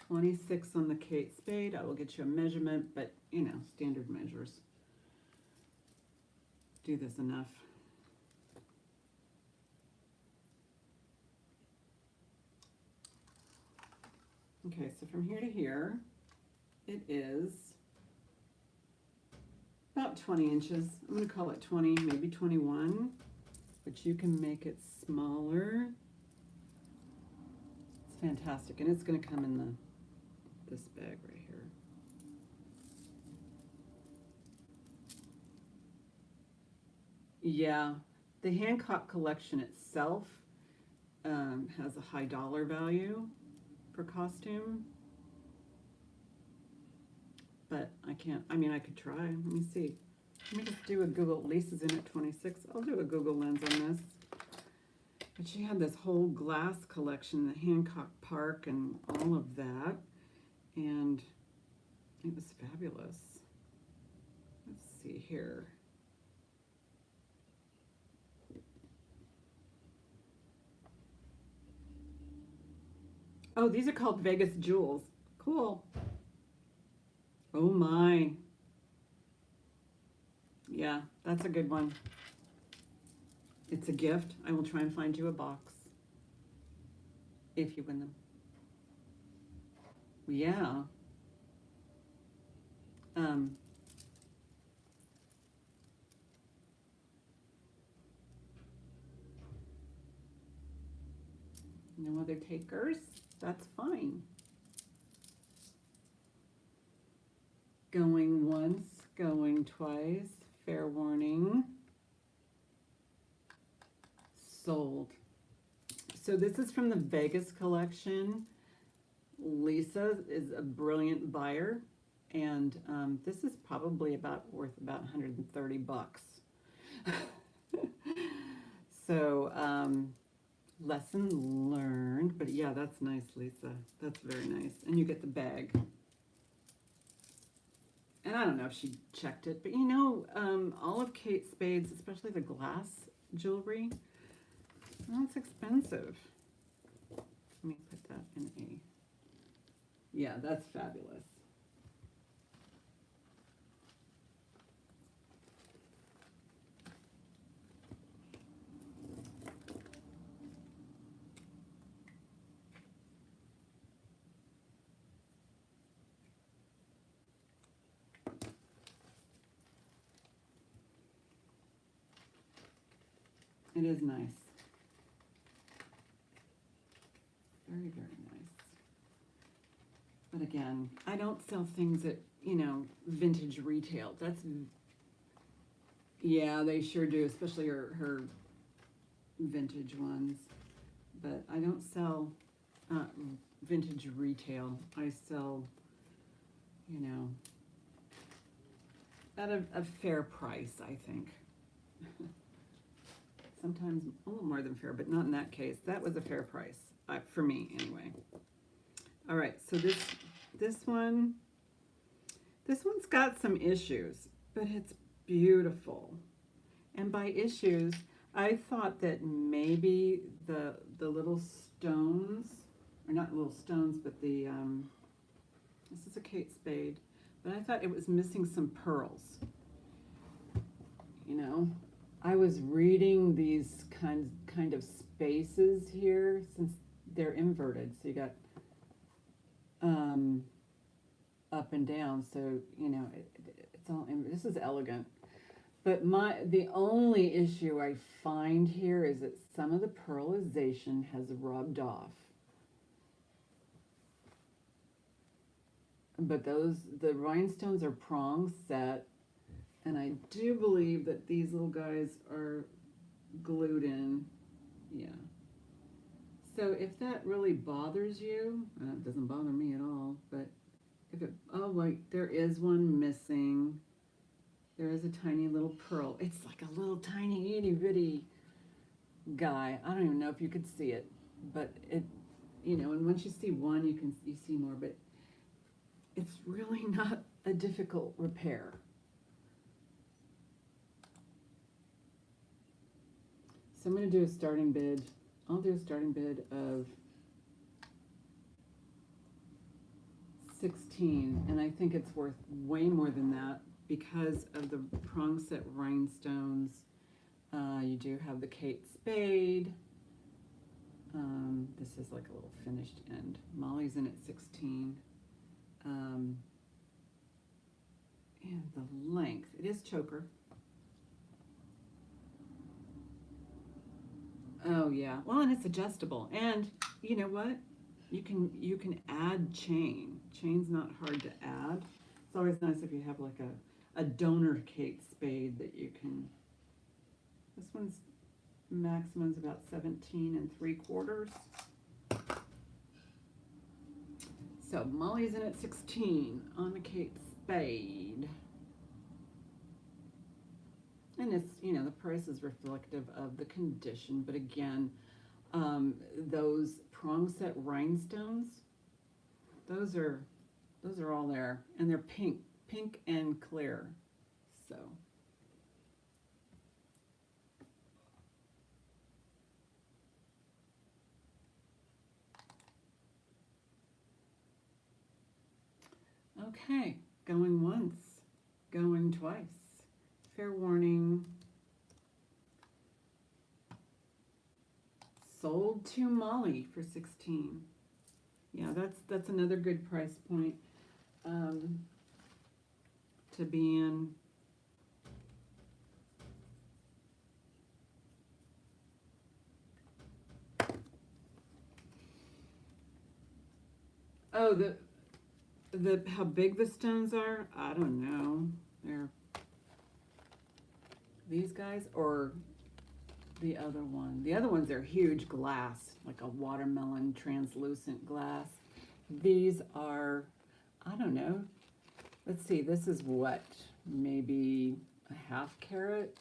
26 on the Kate Spade. I will get you a measurement, but you know, standard measures. Do this enough. Okay, so from here to here, it is about 20 inches. I'm going to call it 20, maybe 21, but you can make it smaller. It's fantastic, and it's going to come in this bag right here. Yeah, the Hancock collection itself has a high dollar value for costume, but I can't, I mean, I could try. Let me see. Let me just do a Google. Lisa's in at 26. I'll do a Google lens on this. But she had this whole glass collection, the Hancock Park and all of that, and it was fabulous. Let's see here. Oh, these are called Vegas jewels. Cool. Oh my. Yeah, that's a good one. It's a gift. I will try and find you a box if you win them. Yeah. No other takers? That's fine. Going once, going twice, fair warning. Sold. So this is from the Vegas collection. Lisa is a brilliant buyer, and this is probably worth about 130 bucks. So lesson learned, but yeah, that's nice, Lisa. That's very nice. And you get the bag. And I don't know if she checked it, but you know, all of Kate Spade's, especially the glass jewelry, that's expensive. Let me put that in a, yeah, that's fabulous. It is nice. Very, very nice. But again, I don't sell things at, you know, vintage retail. That's, yeah, they sure do, especially her vintage ones. But I don't sell vintage retail. I sell, you know, at a fair price, I think. Sometimes a little more than fair, but not in that case. That was a fair price, for me anyway. All right, so this one's got some issues, but it's beautiful. And by issues, I thought that maybe the little stones, or not little stones, but the this is a Kate Spade, but I thought it was missing some pearls. You know, I was reading these kind of spaces here since they're inverted, so you got up and down, so you know it's all. This is elegant, but the only issue I find here is that some of the pearlization has rubbed off. But the rhinestones are prong set, and I do believe that these little guys are glued in. Yeah. So if that really bothers you, it doesn't bother me at all, but if it, oh, like there is one missing. There is a tiny little pearl. It's like a little tiny itty bitty guy. I don't even know if you could see it, but it, you know, and once you see one, you see more, but it's really not a difficult repair. So I'm going to do a starting bid. I'll do a starting bid of 16, and I think it's worth way more than that because of the prong set rhinestones. You do have the Kate Spade. This is like a little finished end. Molly's in at 16. And the length, it is choker. Oh yeah, well, and it's adjustable. And you know what? You can add chain. Chain's not hard to add. It's always nice if you have like a donor Kate spade that you can. This one's maximum's about 17 3/4. So Molly's in at 16 on the Kate spade. And it's, you know, the price is reflective of the condition, but again, those prong set rhinestones, those are all there, and they're pink and clear. So okay, going once, going twice. Fair warning. Sold to Molly for 16. Yeah, that's another good price point to be in. Oh, the how big the stones are? I don't know. They're these guys or the other one. The other ones are huge glass, like a watermelon translucent glass. These are, I don't know. Let's see, this is what, maybe a ½ carat.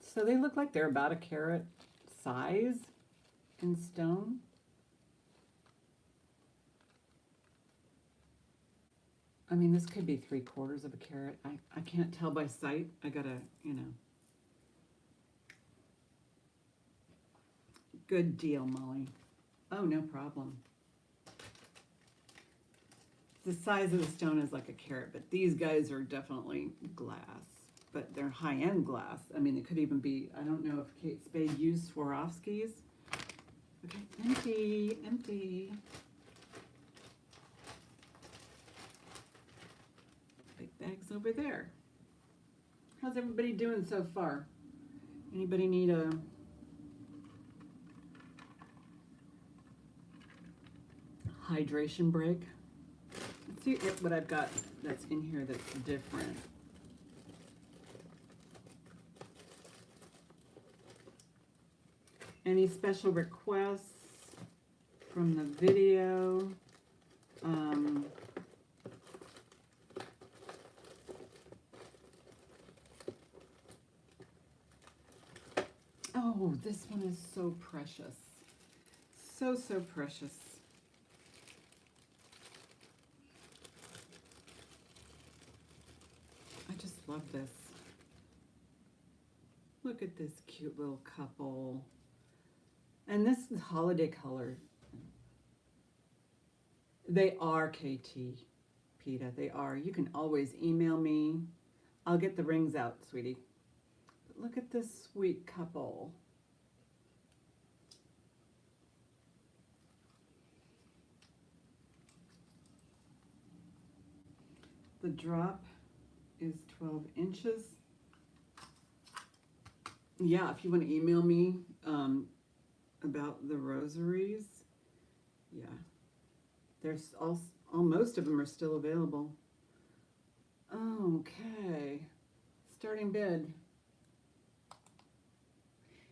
So they look like they're about a carat size in stone. I mean, this could be 3/4 of a carat. I can't tell by sight. I gotta, you know. Good deal, Molly. Oh, no problem. The size of the stone is like a carat, but these guys are definitely glass. But they're high-end glass. I mean, it could even be, I don't know if Kate Spade used Swarovskis. Okay, empty, empty. Big bags over there. How's everybody doing so far? Anybody need a hydration break? Let's see what I've got that's in here that's different. Any special requests from the video? Oh, this one is so precious. So, so precious. I just love this. Look at this cute little couple. And this is holiday color. They are KT, PETA. They are. You can always email me. I'll get the rings out, sweetie. But look at this sweet couple. The drop is 12 inches. Yeah, if you want to email me about the rosaries, yeah. There's most of them are still available. Okay, starting bid.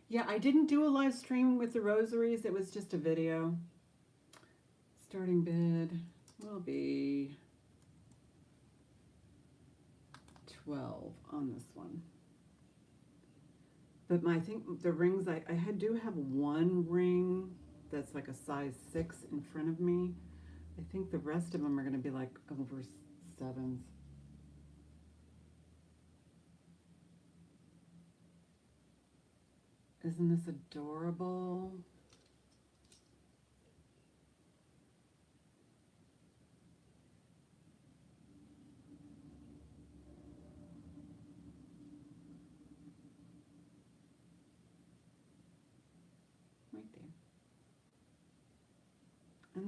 Yeah, I didn't do a live stream with the rosaries. It was just a video. Starting bid will be 12 on this one. But I think the rings, I do have one ring that's like a size 6 in front of me. I think the rest of them are going to be like over 7s. Isn't this adorable? Right there.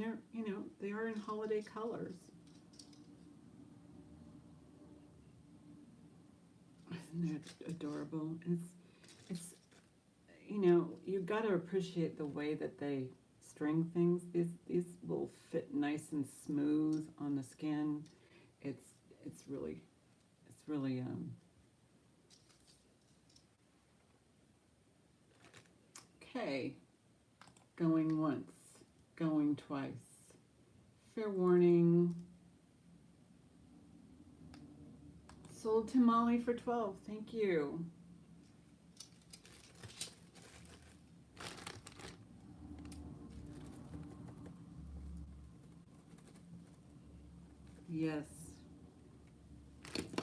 they're, you know, they are in holiday colors. Isn't that adorable? It's, you know, you've got to appreciate the way that they string things. These will fit nice and smooth on the skin. It's it's really it's really okay. Going once, going twice. Fair warning. Sold to Molly for 12. Thank you. Yes.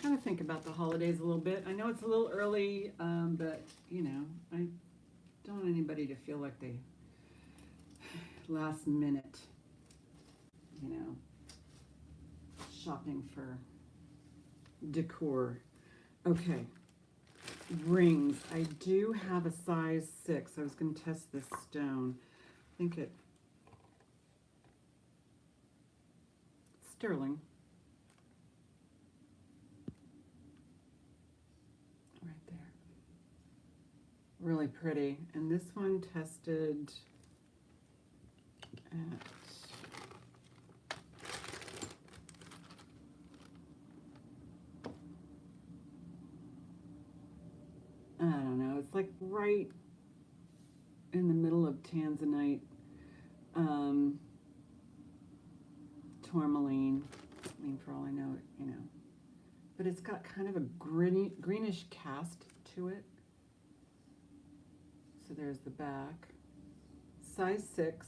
Kind of think about the holidays a little bit. I know it's a little early, but you know, I don't want anybody to feel like they last minute, you know, shopping for decor. Okay, rings. I do have a size 6. I was going to test this stone. I think it's sterling. Right there. Really pretty. And this one tested at I don't know, it's like right in the middle of tanzanite, tourmaline. I mean, for all I know, you know. But it's got kind of a greenish cast to it. So there's the back. Size 6.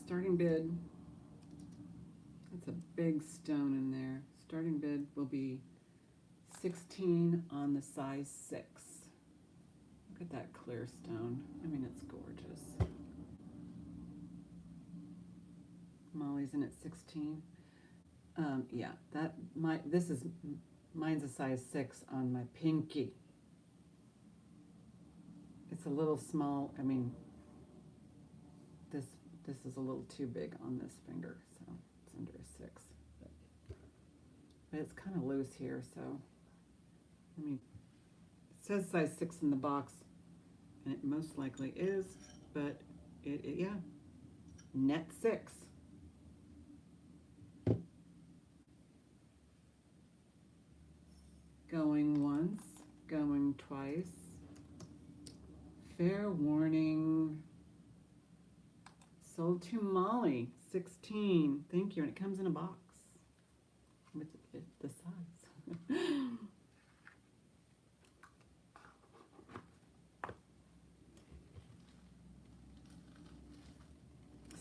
Starting bid. That's a big stone in there. Starting bid will be 16 on the size 6. Look at that clear stone. I mean, it's gorgeous. Molly's in at 16. Yeah, mine's a size 6 on my pinky. It's a little small. I mean, this is a little too big on this finger, so it's under a 6. But it's kind of loose here, so I mean, it says size 6 in the box, and it most likely is, but yeah, net 6. Going once, going twice. Fair warning. Sold to Molly, 16. Thank you. And it comes in a box with the size.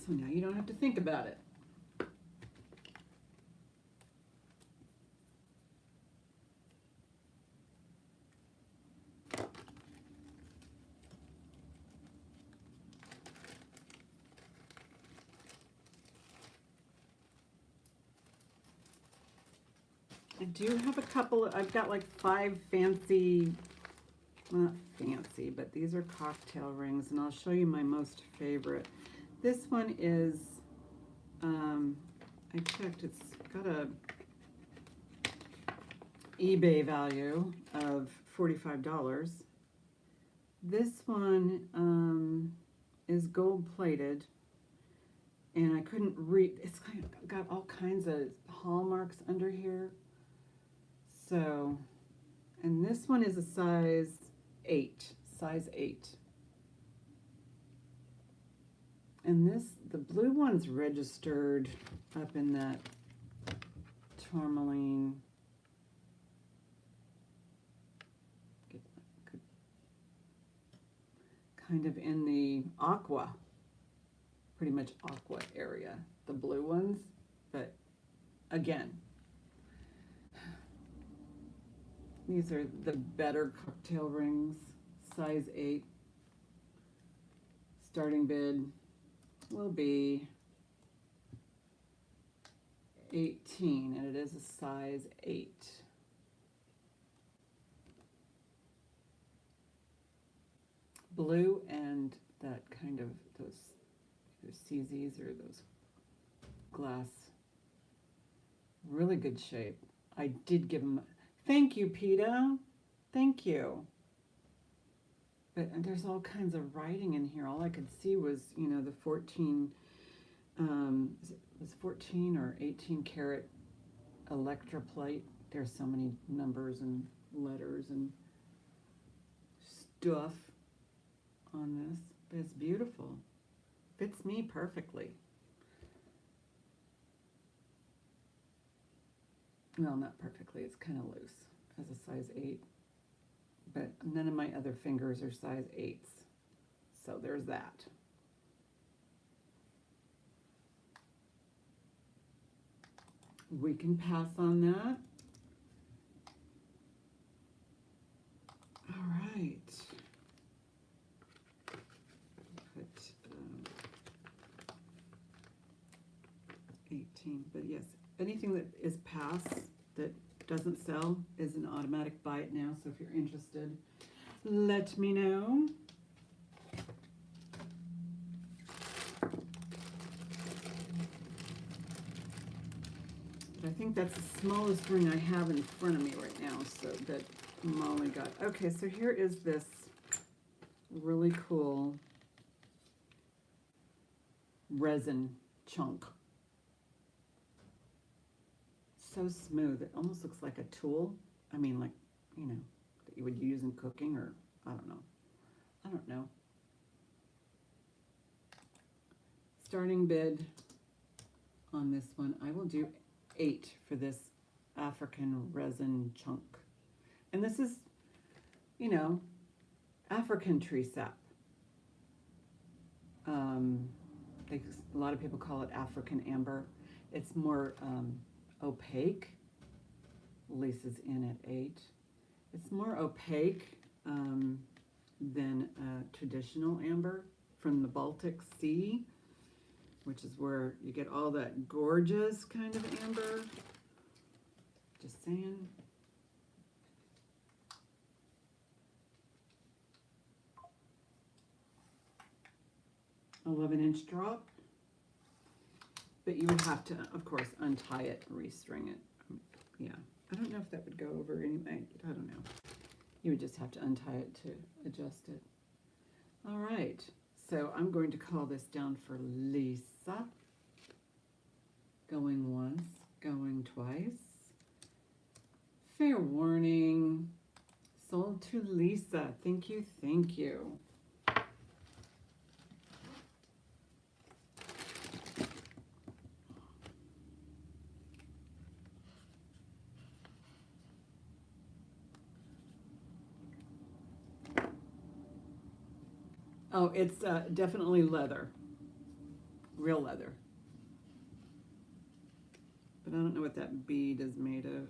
So now you don't have to think about it. I do have a couple, I've got like 5 fancy, well, not fancy, but these are cocktail rings, and I'll show you my most favorite. This one is, I checked, it's got a eBay value of $45. This one is gold plated, and I couldn't read, it's kind of got all kinds of hallmarks under here. So, and this one is a size 8, size 8. And the blue one's registered up in that tourmaline. Kind of in the aqua, pretty much aqua area, the blue ones, but again, these are the better cocktail rings, size 8. Starting bid will be 18, and it is a size 8. blue and that kind of those CZs or those glass. Really good shape. I did give them. Thank you, PETA. Thank you. But and there's all kinds of writing in here. All I could see was, you know, the 14, it was 14 or 18 karat electroplate. There's so many numbers and letters and stuff on this. But it's beautiful. Fits me perfectly. Well, not perfectly. It's kind of loose as a size 8. But none of my other fingers are size 8s. So there's that. We can pass on that. All right. Put 18, but yes, anything that is past that doesn't sell is an automatic buy it now. So if you're interested, let me know. But I think that's the smallest ring I have in front of me right now, so that Molly got. Okay, so here is this really cool resin chunk. So smooth. It almost looks like a tool. I mean, like, you know, that you would use in cooking, or I don't know. Starting bid on this one, I will do 8 for this African resin chunk. And this is, you know, African tree sap. A lot of people call it African amber. It's more opaque. Lisa's in at 8. It's more opaque than traditional amber from the Baltic Sea, which is where you get all that gorgeous kind of amber. Just saying. "11-inch drop." But you would have to, of course, untie it and restring it. Yeah, I don't know if that would go over anyway. I don't know. You would just have to untie it to adjust it. All right, so I'm going to call this down for Lisa. Going once, going twice. Fair warning. Sold to Lisa. Thank you, thank you. Oh, it's definitely leather. Real leather. But I don't know what that bead is made of.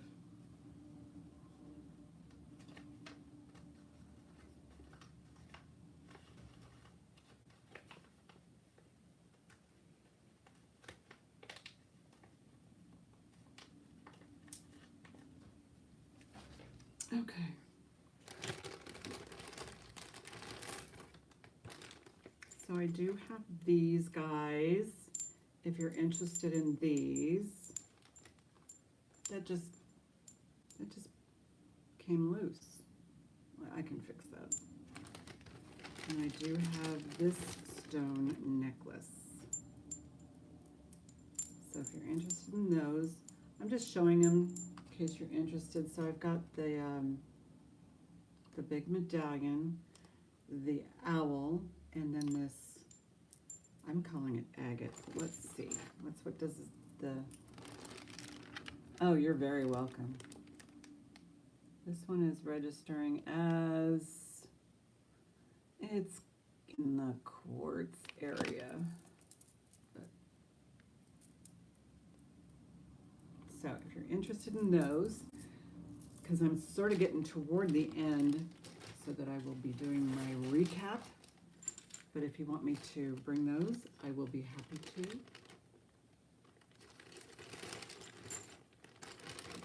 Okay. So I do have these guys, if you're interested in these. That just came loose. I can fix that. And I do have this stone necklace. So if you're interested in those, I'm just showing them in case you're interested. So I've got the big medallion, the owl, and then this, I'm calling it agate. Let's see. What does the, oh, you're very welcome. This one is registering as, it's in the quartz area. So if you're interested in those, because I'm sort of getting toward the end so that I will be doing my recap. But if you want me to bring those, I will be happy to.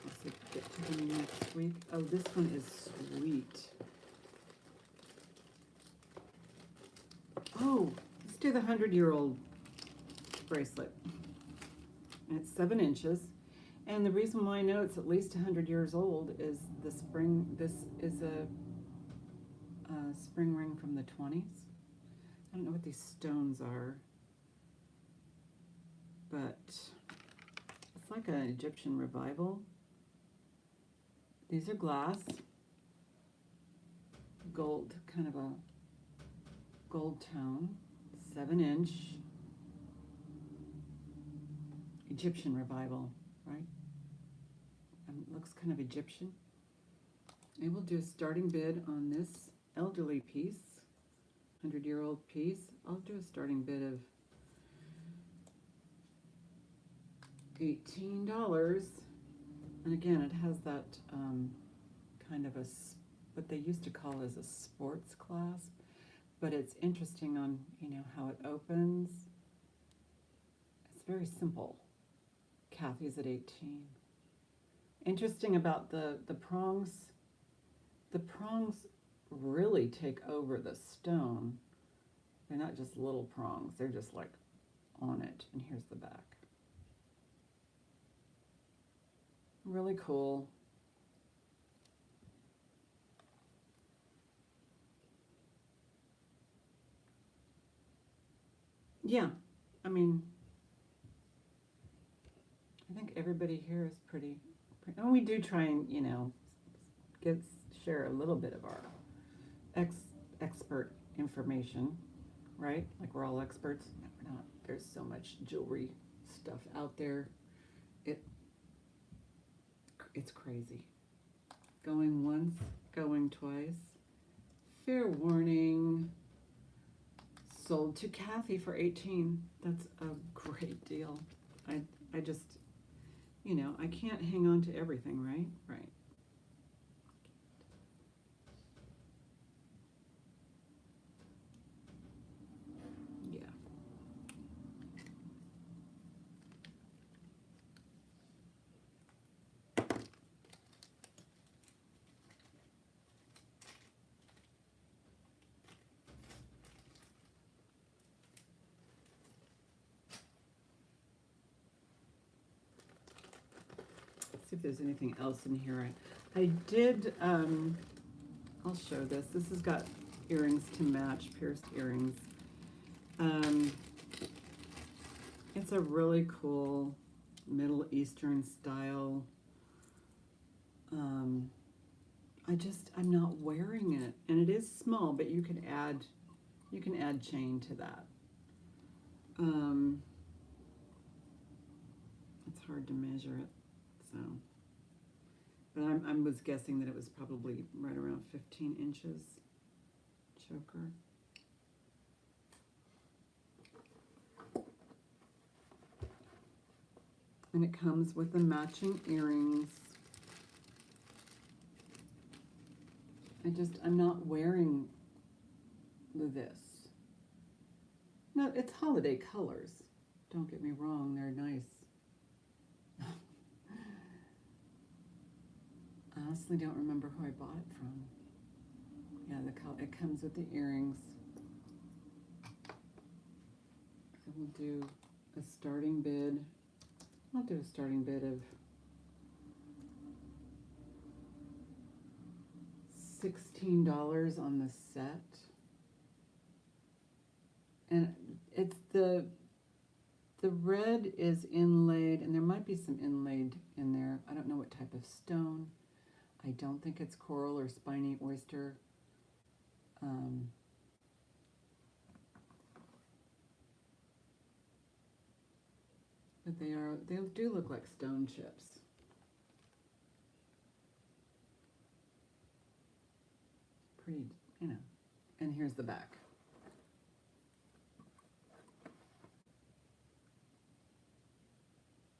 Also get to them next week. Oh, this one is sweet. do the 100-year-old bracelet. And it's 7 inches. And the reason why I know it's at least 100 years old is the spring. This is a spring ring from the 20s. I don't know what these stones are, but it's like an Egyptian revival. These are glass, gold, kind of a gold tone, 7-inch Egyptian revival, right? It looks kind of Egyptian. I will do a starting bid on this elderly piece, 100-year-old piece. I'll do a starting bid of $18. And again, it has that kind of what they used to call as a sports clasp, but it's interesting on, how it opens. It's very simple. Kathy's at 18. Interesting about the prongs. The prongs really take over the stone. They're not just little prongs. They're just like on it. And here's the back. Really cool. Yeah, I mean, I think everybody here is pretty and we do try and, share a little bit of our expert information, right? Like we're all experts. No, we're not. There's so much jewelry stuff out there. It's crazy. Going once, going twice. Fair warning. Sold to Kathy for 18. That's a great deal. I just, I can't hang on to everything, right? Right. Yeah. See if there's anything else in here. I did, I'll show this. This has got earrings to match, pierced earrings. It's a really cool Middle Eastern style. I'm not wearing it, and it is small, but you can add chain to that. It's hard to measure it. So, but I was guessing that it was probably right around 15 inches choker. And it comes with the matching earrings. I'm not wearing this. No, it's holiday colors. Don't get me wrong, they're nice. I honestly don't remember who I bought it from. Yeah, it comes with the earrings. I will do a starting bid. I'll do a starting bid of $16 on the set. And it's the red is inlaid, and there might be some inlaid in there. I don't know what type of stone. I don't think it's coral or spiny oyster. But they do look like stone chips. Pretty, and here's the back.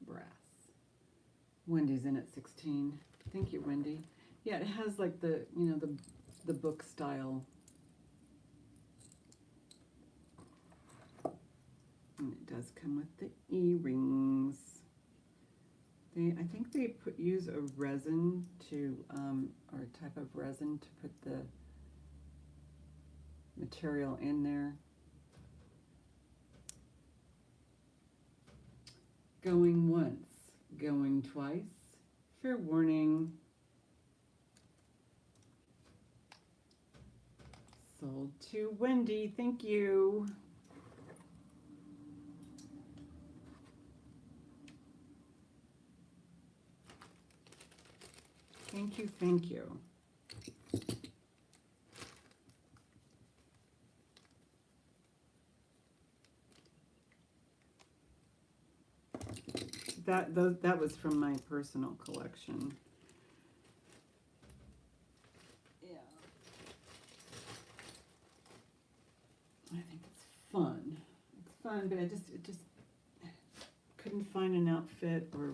Brass. Wendy's in at 16. Thank you, Wendy. Yeah, it has like the book style. And it does come with the earrings. I think they use a resin or a type of resin to put the material in there. twice. Fair warning. Sold to Wendy. Thank you. Thank you, thank you. That was from my personal collection. Yeah. I think it's fun. It's fun, but it just couldn't find an outfit or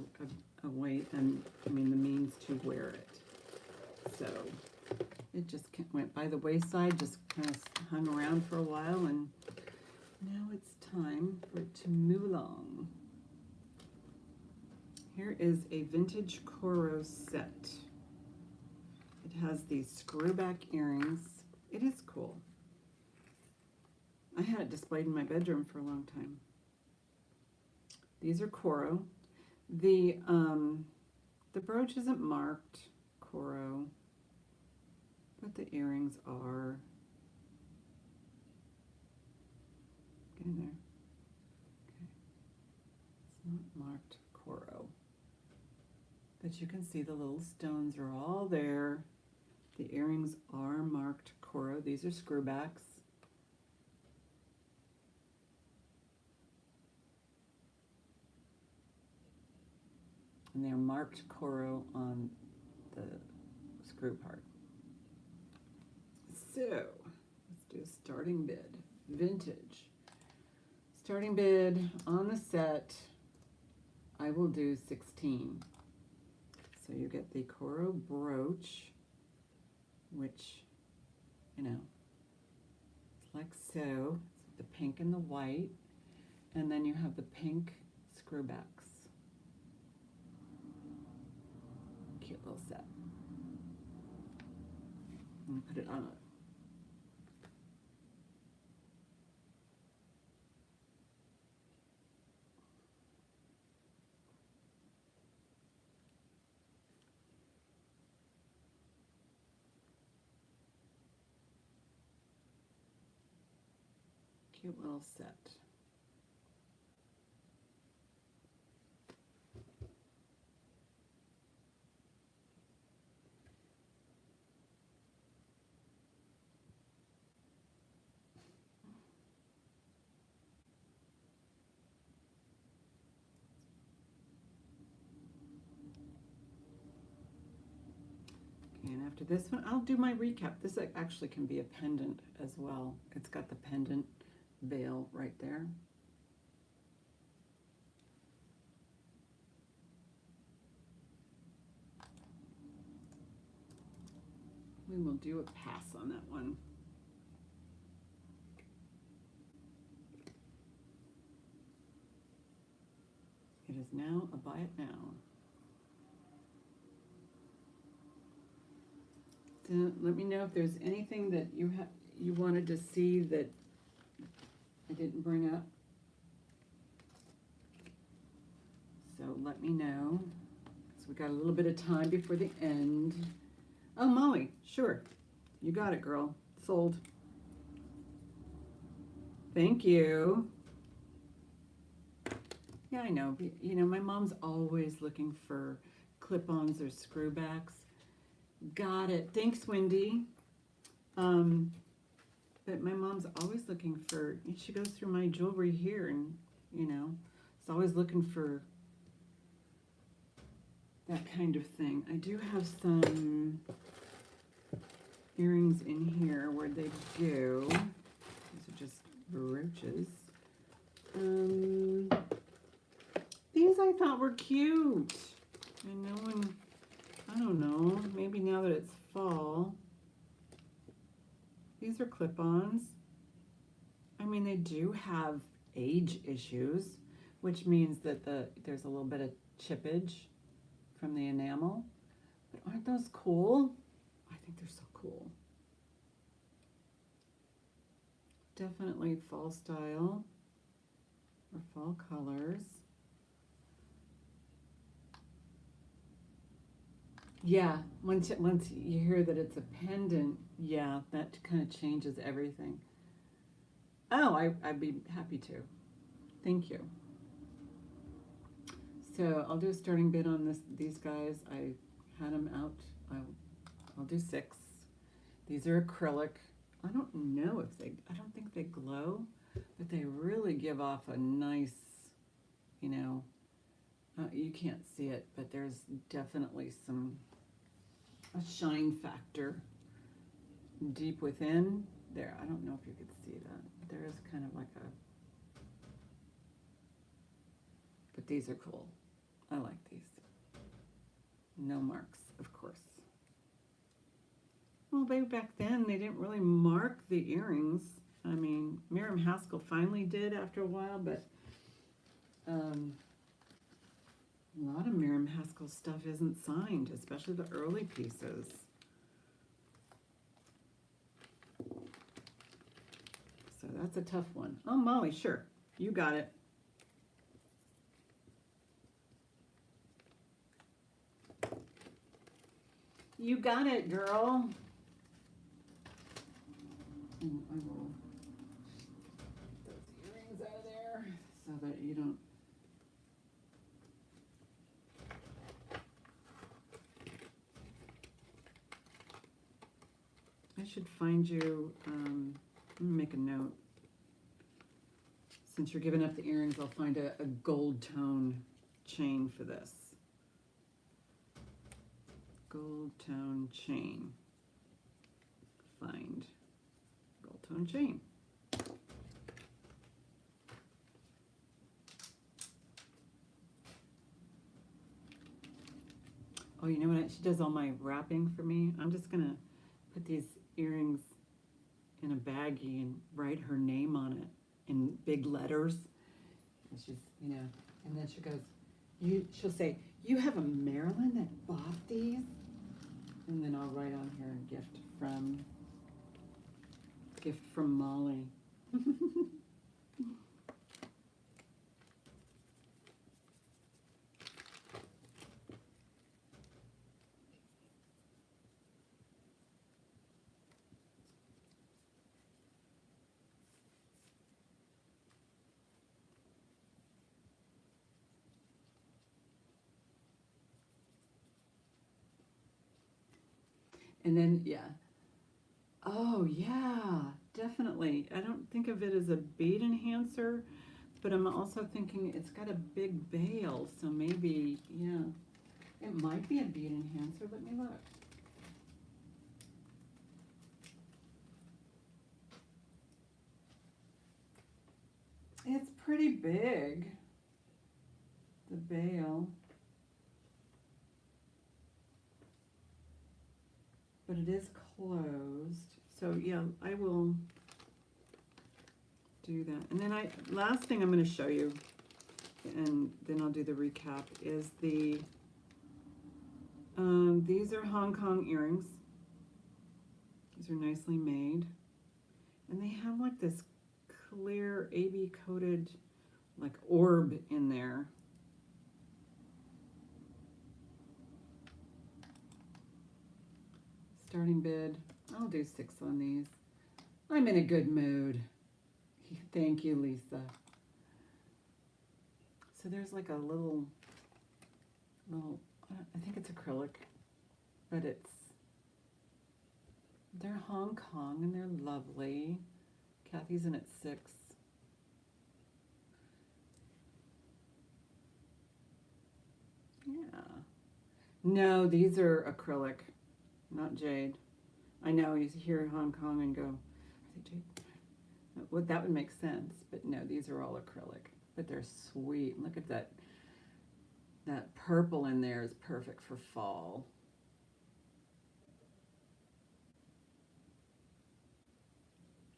a way, and I mean the means to wear it. So it just went by the wayside, just kind of hung around for a while, and now it's time for it to move along. Here is a vintage Coro set. It has these screwback earrings. It is cool. I had it displayed in my bedroom for a long time. These are Coro. The brooch isn't marked Coro, but the earrings are. Get in there. Okay. It's not marked Coro. But you can see the little stones are all there. The earrings are marked Coro. These are screwbacks. And they're marked Coro on the screw part. So, let's do a starting bid. Vintage. Starting bid on the set, I will do 16. So you get the Coro brooch, which, you know, it's like so. It's the pink and the white. And then you have the pink screwbacks. Cute little set. And put it on a cute little set. And after this one, I'll do my recap. This actually can be a pendant as well. It's got the pendant veil right there. We will do a pass on that one. It is now a buy it now. So let me know if there's anything that you wanted to see that I didn't bring up. So let me know. So we got a little bit of time before the end. Oh, Molly, sure. You got it, girl. Sold. Thank you. Yeah, I know. You know, my mom's always looking for clip-ons or screwbacks. Got it. Thanks, Wendy. But my mom's always looking for, she goes through my jewelry here and, you know, it's always looking for that kind of thing. I do have some earrings in here. Where'd they go? These are just brooches. These I thought were cute. And no one, I don't know, maybe now that it's fall. These are clip-ons. I mean, they do have age issues, which means that there's a little bit of chippage from the enamel. But aren't those cool? I think they're so cool. Definitely fall style or fall colors. Yeah, once you hear that it's a pendant, yeah, that kind of changes everything. Oh, I'd be happy to. Thank you. So I'll do a starting bid on these guys. I had them out. I'll, I'll do 6. These are acrylic. I don't know if I don't think they glow, but they really give off a nice, you know, you can't see it, but there's definitely a shine factor deep within there. I don't know if you could see that, but there is kind of like but these are cool. I like these. No marks, of course. Well, back then they didn't really mark the earrings. I mean, Miriam Haskell finally did after a while, but a lot of Miriam Haskell stuff isn't signed, especially the early pieces. So that's a tough one. Oh, Molly, sure. You got it. You got it, girl. And I will get those earrings out of there so that you don't. I should find you, let me make a note. Since you're giving up the earrings, I'll find a gold tone chain for this. Gold tone chain. Find gold tone chain. Oh, you know what? She does all my wrapping for me. I'm just gonna put these earrings in a baggie and write her name on it in big letters. And she's, you know, and then she goes, she'll say, "You have a Marilyn that bought these?" And then I'll write on here, gift from Molly. And then, yeah. Oh, yeah, definitely. I don't think of it as a bead enhancer, but I'm also thinking it's got a big bail, so maybe, yeah, it might be a bead enhancer. Let me look. It's pretty big, the bail, but it is closed. So yeah, I will do that. And then last thing I'm going to show you, and then I'll do the recap, is these are Hong Kong earrings. These are nicely made. And they have like this clear AB coated like orb in there. Starting bid, I'll do 6 on these. I'm in a good mood. Thank you, Lisa. So there's like a little, I think it's acrylic, but they're Hong Kong and they're lovely. Kathy's in at 6. Yeah. No, these are acrylic, not jade. I know you hear Hong Kong and go, are they jade? Well, that would make sense, but no, these are all acrylic. But they're sweet. Look at that. That purple in there is perfect for fall.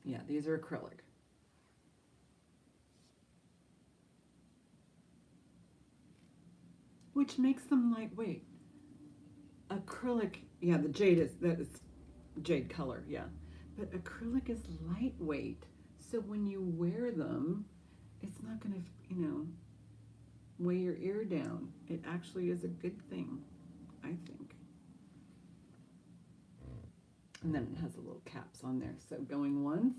Yeah, these are acrylic. Which makes them lightweight. Acrylic, yeah, that is jade color, yeah. But acrylic is lightweight, so when you wear them, it's not going to, weigh your ear down. It actually is a good thing, I think. And then it has a little caps on there. So going once,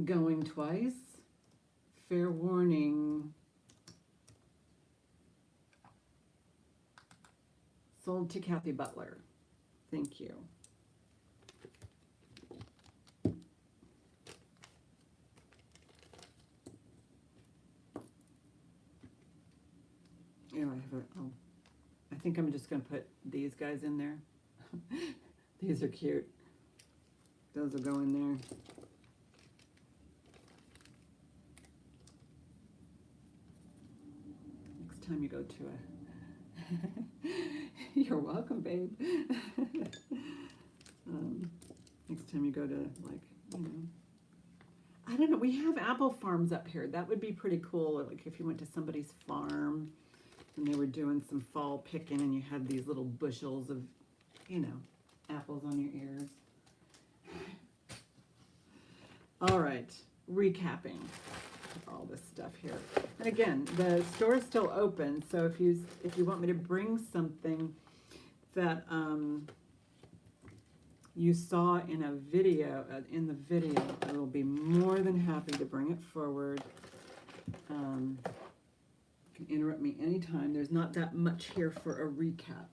going twice, fair warning. Sold to Kathy Butler. Thank you. Oh, I think I'm just going to put these guys in there. These are cute. Those will go in there. Next time you go to a... You're welcome, babe. Next time you go to, like, you know... I don't know, we have apple farms up here. That would be pretty cool, like if you went to somebody's farm and they were doing some fall picking and you had these little bushels of, you know, apples on your ears. All right, recapping all this stuff here. And again, the store is still open, so if you want me to bring something that you saw in a video, I will be more than happy to bring it forward. You can interrupt me anytime. There's not that much here for a recap.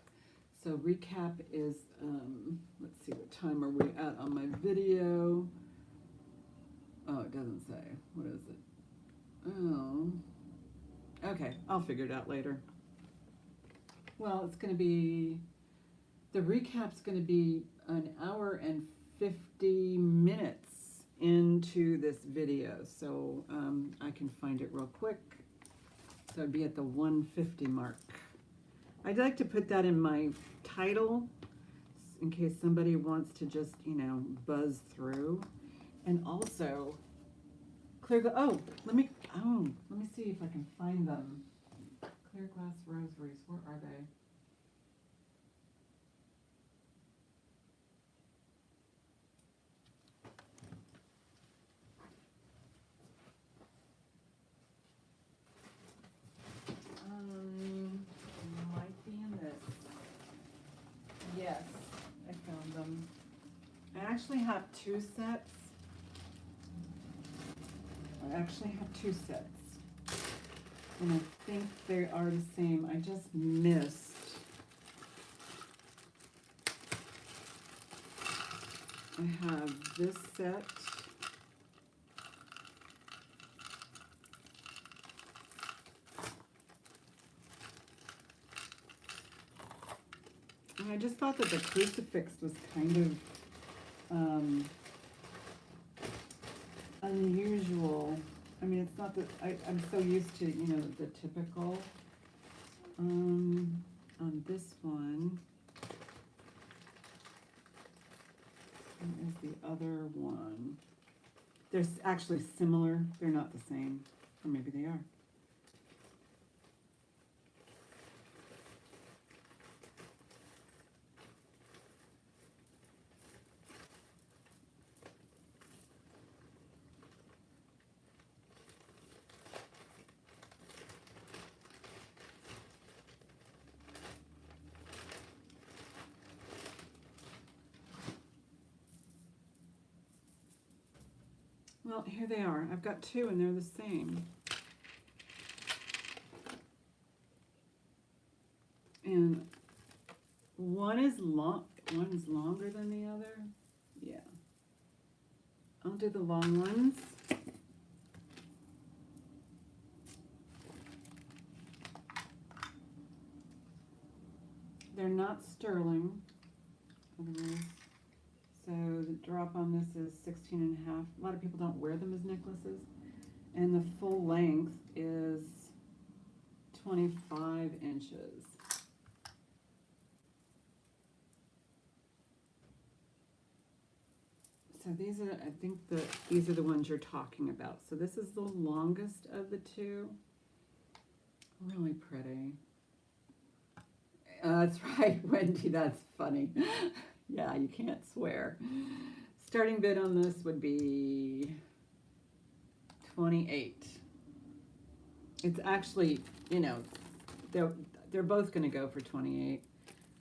So recap is, let's see, what time are we at on my video? Oh, it doesn't say. What is it? Oh, okay, I'll figure it out later. Well, it's going to be, the recap's going to be an hour and 50 minutes into this video, so I can find it real quick. So it'd be at the 150 mark. I'd like to put that in my title in case somebody wants to just, you know, buzz through. And also, let me see if I can find them. Clear glass rosaries, where are they? Might be in this. Yes, I found them. I actually have two sets. And I think they are the same. I just missed. I have this set. And I just thought that the crucifix was kind of unusual. I mean, it's not that I'm so used to, you know, the typical. On this one, what is the other one? They're actually similar. They're not the same, or maybe they are. Well, here they are. I've got two and they're the same. And one's longer than the other. Yeah. I'll do the long ones. They're not sterling. Otherwise. So the drop on this is 16 and a half. A lot of people don't wear them as necklaces. And the full length is 25 inches. So these are, I think these are the ones you're talking about. So this is the longest of the two. Really pretty. That's right, Wendy, that's funny. Yeah, you can't swear. Starting bid on this would be 28. It's actually, you know, they're both going to go for 28.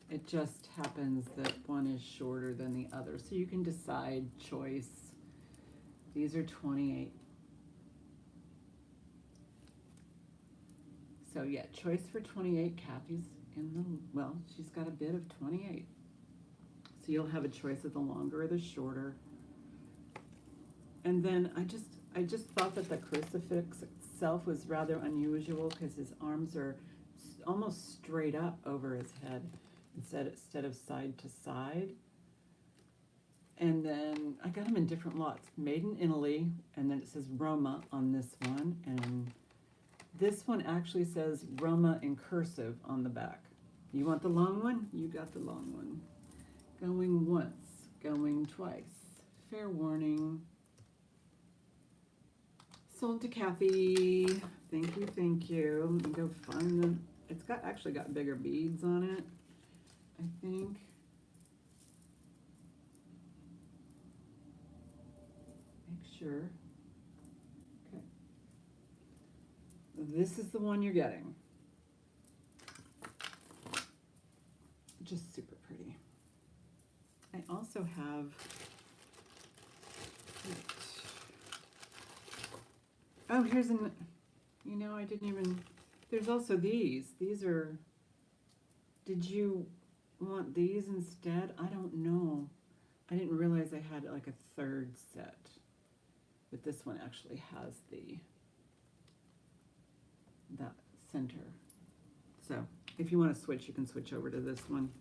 It just happens that one is shorter than the other. So you can decide choice. These are 28. So yeah, choice for 28. Kathy's in the, well, she's got a bid of 28. So you'll have a choice of the longer or the shorter. And then I just thought that the crucifix itself was rather unusual because his arms are almost straight up over his head instead of side to side. And then I got them in different lots. Made in Italy, and then it says Roma on this one, and this one actually says Roma in cursive on the back. You want the long one? You got the long one. Going once, going twice. Fair warning. Sold to Kathy. Thank you, thank you. Let me go find them. It's actually got bigger beads on it, I think. Make sure. Okay. This is the one you're getting. Just super pretty. I also have, oh, here's an, you know, I didn't even, there's also these. These are, did you want these instead? I don't know. I didn't realize I had like a third set. But this one actually has that center. So if you want to switch, you can switch over to this one.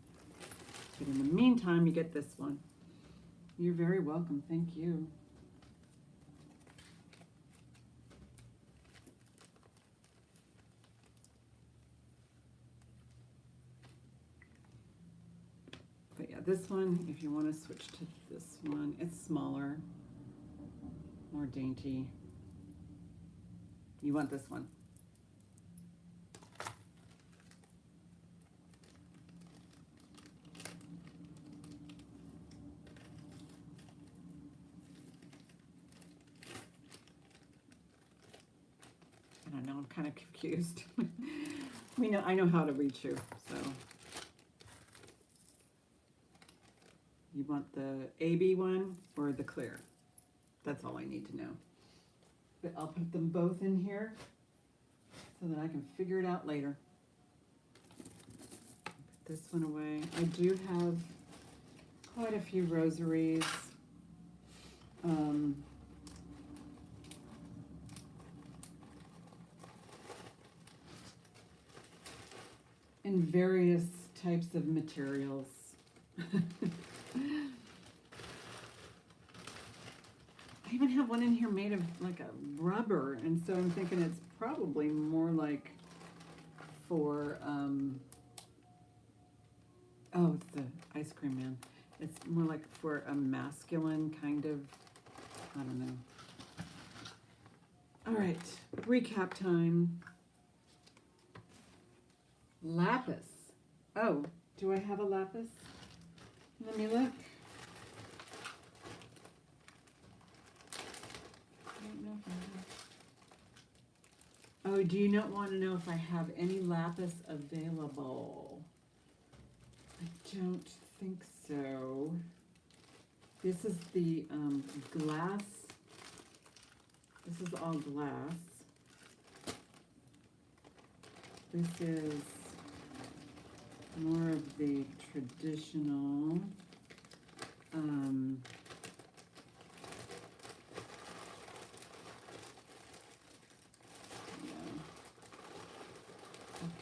But in the meantime, you get this one. You're very welcome. Thank you. But yeah, this one, if you want to switch to this one, it's smaller, more dainty. You want this one. I don't know, I'm kind of confused. I know how to reach you, so. You want the AB one or the clear? That's all I need to know. But I'll put them both in here so that I can figure it out later. Put this one away. I do have quite a few rosaries. In various types of materials. I even have one in here made of like a rubber, and so I'm thinking it's probably more like for, oh, it's the ice cream man. It's more like for a masculine kind of, I don't know. All right, recap time. Lapis. Oh, do I have a lapis? Let me look. I don't know if I have. Oh, do you not want to know if I have any lapis available? I don't think so. This is the glass. This is all glass. This is more of the traditional. I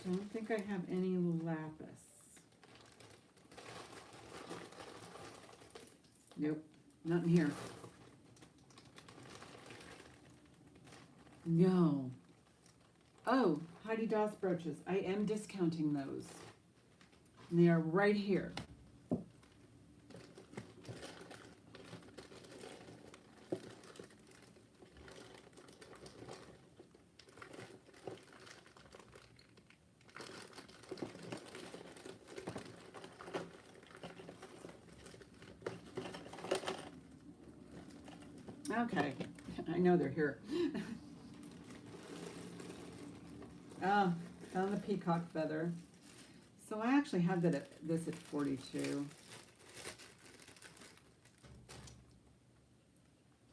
don't think I have any lapis. Nope, not in here. No. Oh, Heidi Doss brooches. I am discounting those. And they are right here. Okay, I know they're here. Ah, found the peacock feather. So I actually have this at 42.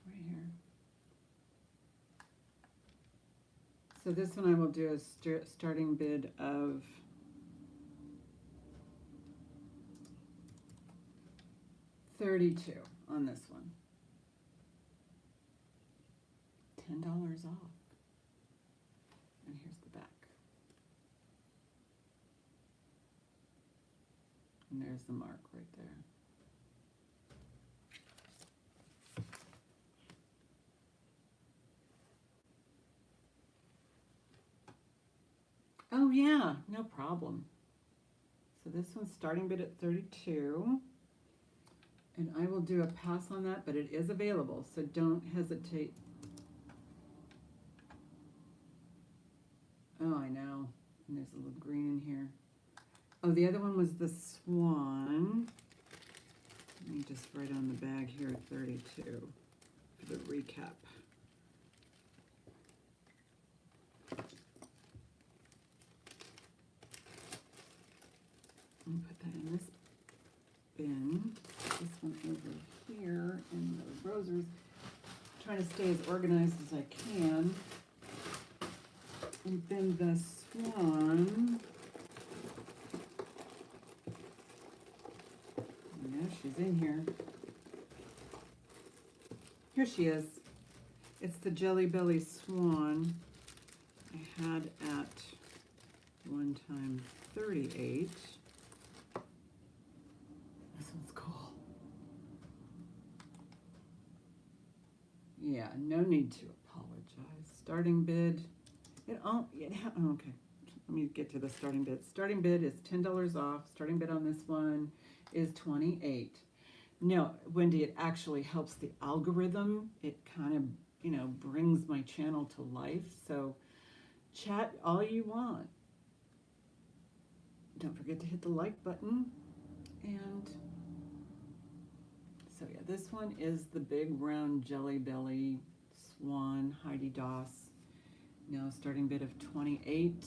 Right here. So this one I will do a starting bid of $32 on this one. $10 off. And here's the back. And there's the mark right there. Oh yeah, no problem. So this one's starting bid at 32. And I will do a pass on that, but it is available, so don't hesitate. Oh, I know. And there's a little green in here. Oh, the other one was the Swan. Let me just write on the bag here, 32, for the recap. I'll put that in this bin. This one over here in the rosers. Trying to stay as organized as I can. And then the Swan. Yeah, she's in here. Here she is. It's the Jelly Belly Swan. I had at one time 38. This one's cool. Yeah, no need to apologize. Starting bid. Okay. Let me get to the starting bid. Starting bid is $10 off. Starting bid on this one is 28. No, Wendy, it actually helps the algorithm. It kind of, brings my channel to life. So chat all you want. Don't forget to hit the like button. And so yeah, this one is the big round Jelly Belly Swan Heidi Doss. Now starting bid of 28.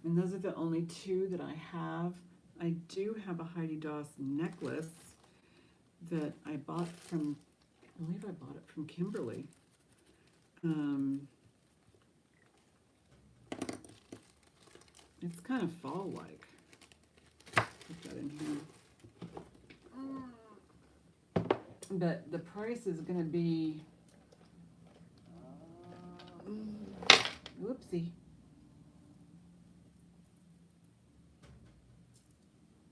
And those are the only two that I have. I do have a Heidi Doss necklace that I bought from, I believe I bought it from Kimberly. It's kind of fall-like. Put that in here. But the price is going to be, whoopsie.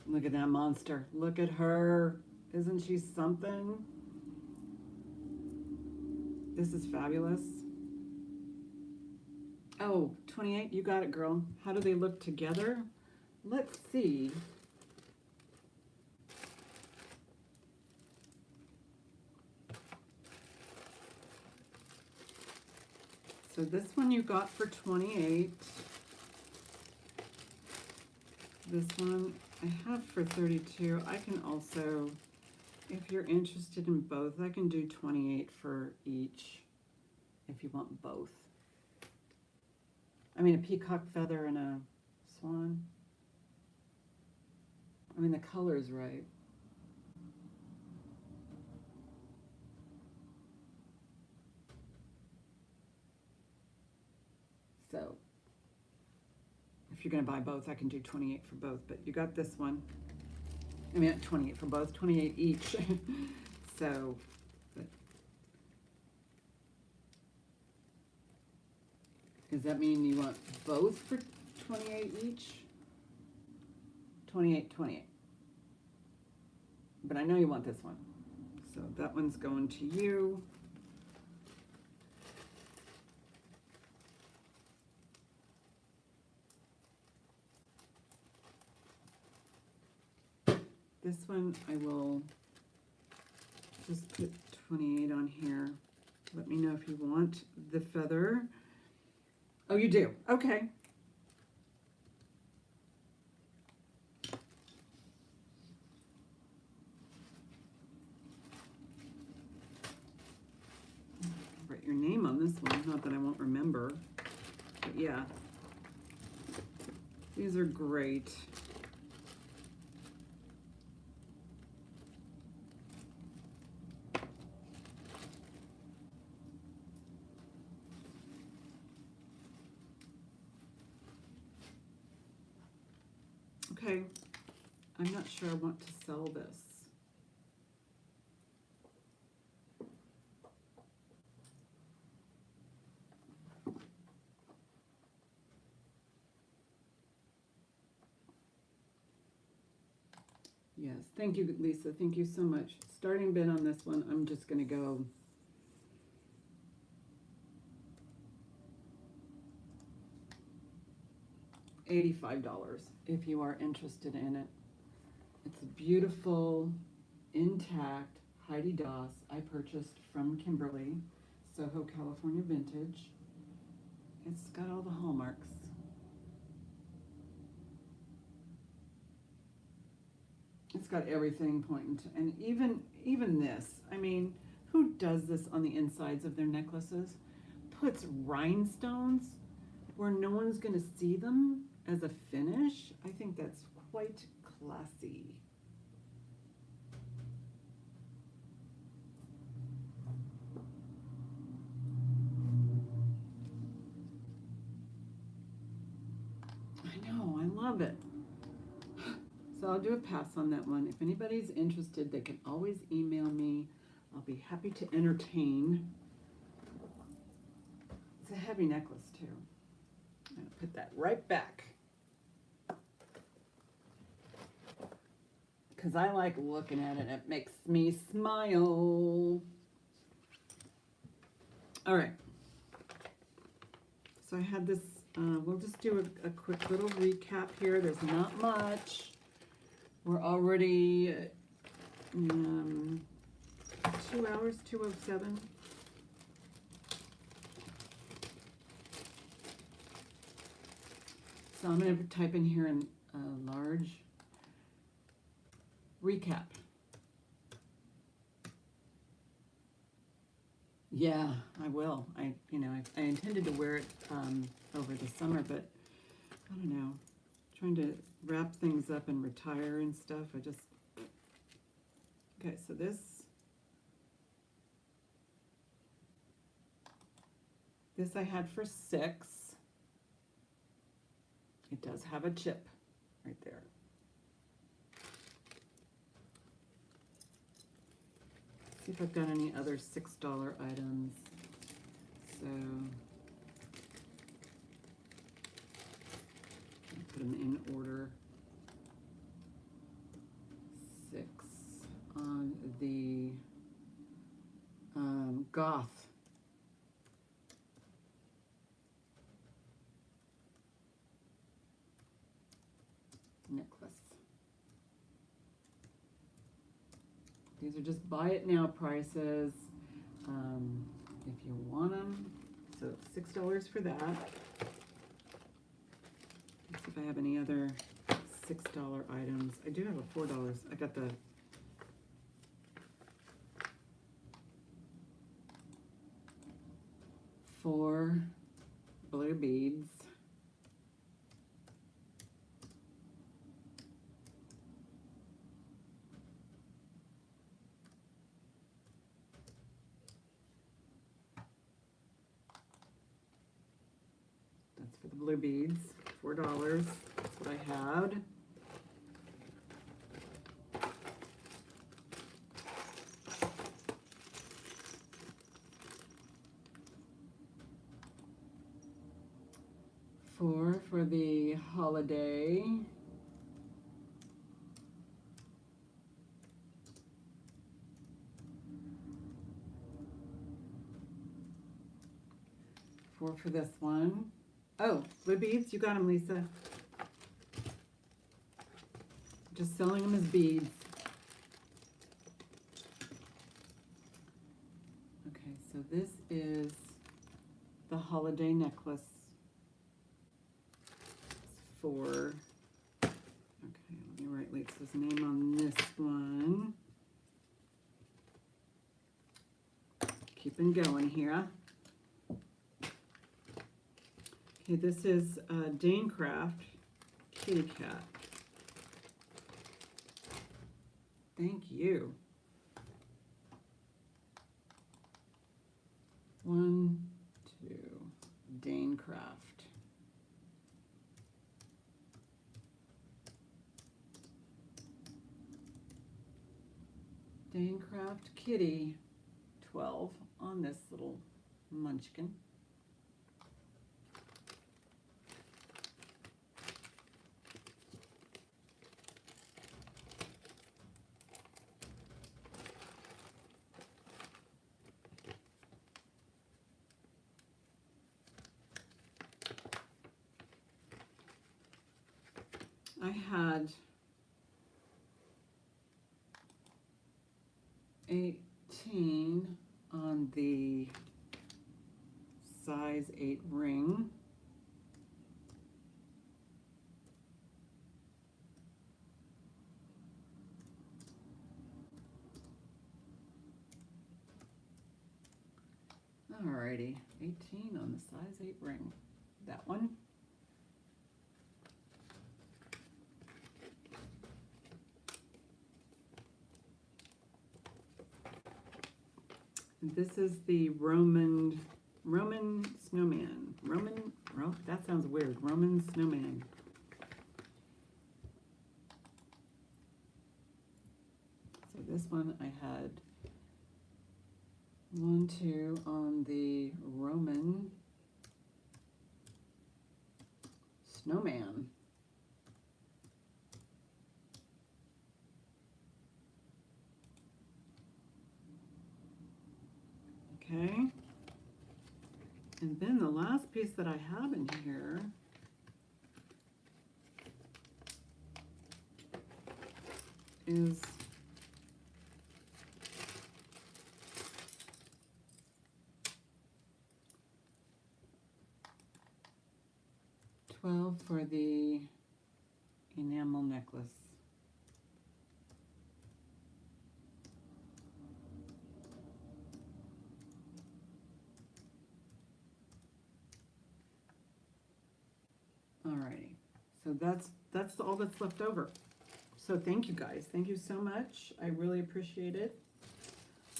Look at that monster. Look at her. Isn't she something? This is fabulous. Oh, 28, you got it, girl. How do they look together? Let's see. So this one you got for 28. This one I have for 32. I can also, if you're interested in both, I can do 28 for each if you want both. I mean, a peacock feather and a swan. I mean, the color's right. So, if you're going to buy both, I can do 28 for both. But you got this one. I mean, 28 for both, 28 each. So, does that mean you want both for 28 each? 28, 28. But I know you want this one. So that one's going to you. This one I will just put 28 on here. Let me know if you want the feather. Oh, you do? Okay. this one. Not that I won't remember, but yeah. These are great. Okay, I'm not sure I want to sell this. Yes, thank you, Lisa. Thank you so much. Starting bid on this one, I'm just going to go $85 if you are interested in it. It's a beautiful, intact Heidi Doss I purchased from Kimberly, Soho, California vintage. It's got all the hallmarks. It's got everything pointing to, and even this, I mean, who does this on the insides of their necklaces? Puts rhinestones where no one's going to see them as a finish. I think that's quite classy. I know, I love it. So I'll do a pass on that one. If anybody's interested, they can always email me. I'll be happy to entertain. It's a heavy necklace too. I'm going to put that right back, because I like looking at it. It makes me smile. All right. So I had this, we'll just do a quick little recap here. There's not much. We're already 2 hours, 2:07. So I'm going to type in here in large recap. Yeah, I will. I intended to wear it over the summer, but I don't know. Trying to wrap things up and retire and stuff. Okay, so this I had for $6. It does have a chip right there. See if I've got any other $6 items. So put them in order. 6 on the goth. Necklace. These are just buy it now prices if you want them. So $6 for that. Let's see if I have any other $6 items. I do have a $4. I got the four blue beads. That's for the blue beads, $4. That's what I had. $4 for the holiday. $4 for this one. Oh, blue beads, you got them, Lisa. Just selling them as beads. Okay, so this is the holiday necklace. It's $4. Okay, let me write Lisa's name on this one. Keeping going here. Okay, this is Dane Craft Kitty Cat. Thank you. 1, 2, Dane Craft. Dane Craft Kitty, 12 on this little munchkin. I had 18 on the size 8 ring. Alrighty, 18 on the size 8 ring. That one. This is the Roman snowman. That sounds weird. Roman snowman. So this one I had 1, 2 on the Roman snowman. Okay, and then the last piece that I have in here is $12 for the enamel necklace. Alrighty, so that's all that's left over. So thank you guys. Thank you so much. I really appreciate it.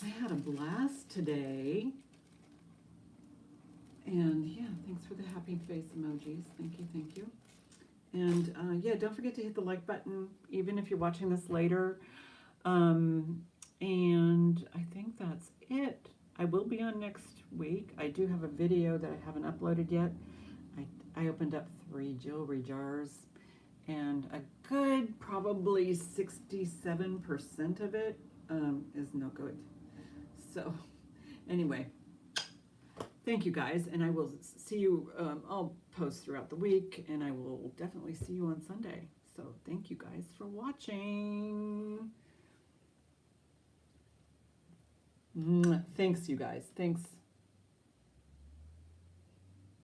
I had a blast today. And yeah, thanks for the happy face emojis. Thank you, thank you. And yeah, don't forget to hit the like button, even if you're watching this later. And I think that's it. I will be on next week. I do have a video that I haven't uploaded yet. I opened up 3 jewelry jars, and a good probably 67% of it is no good. So anyway, thank you guys, and I will see you, I'll post throughout the week, and I will definitely see you on Sunday. So thank you guys for watching. Thanks, you guys. Thanks.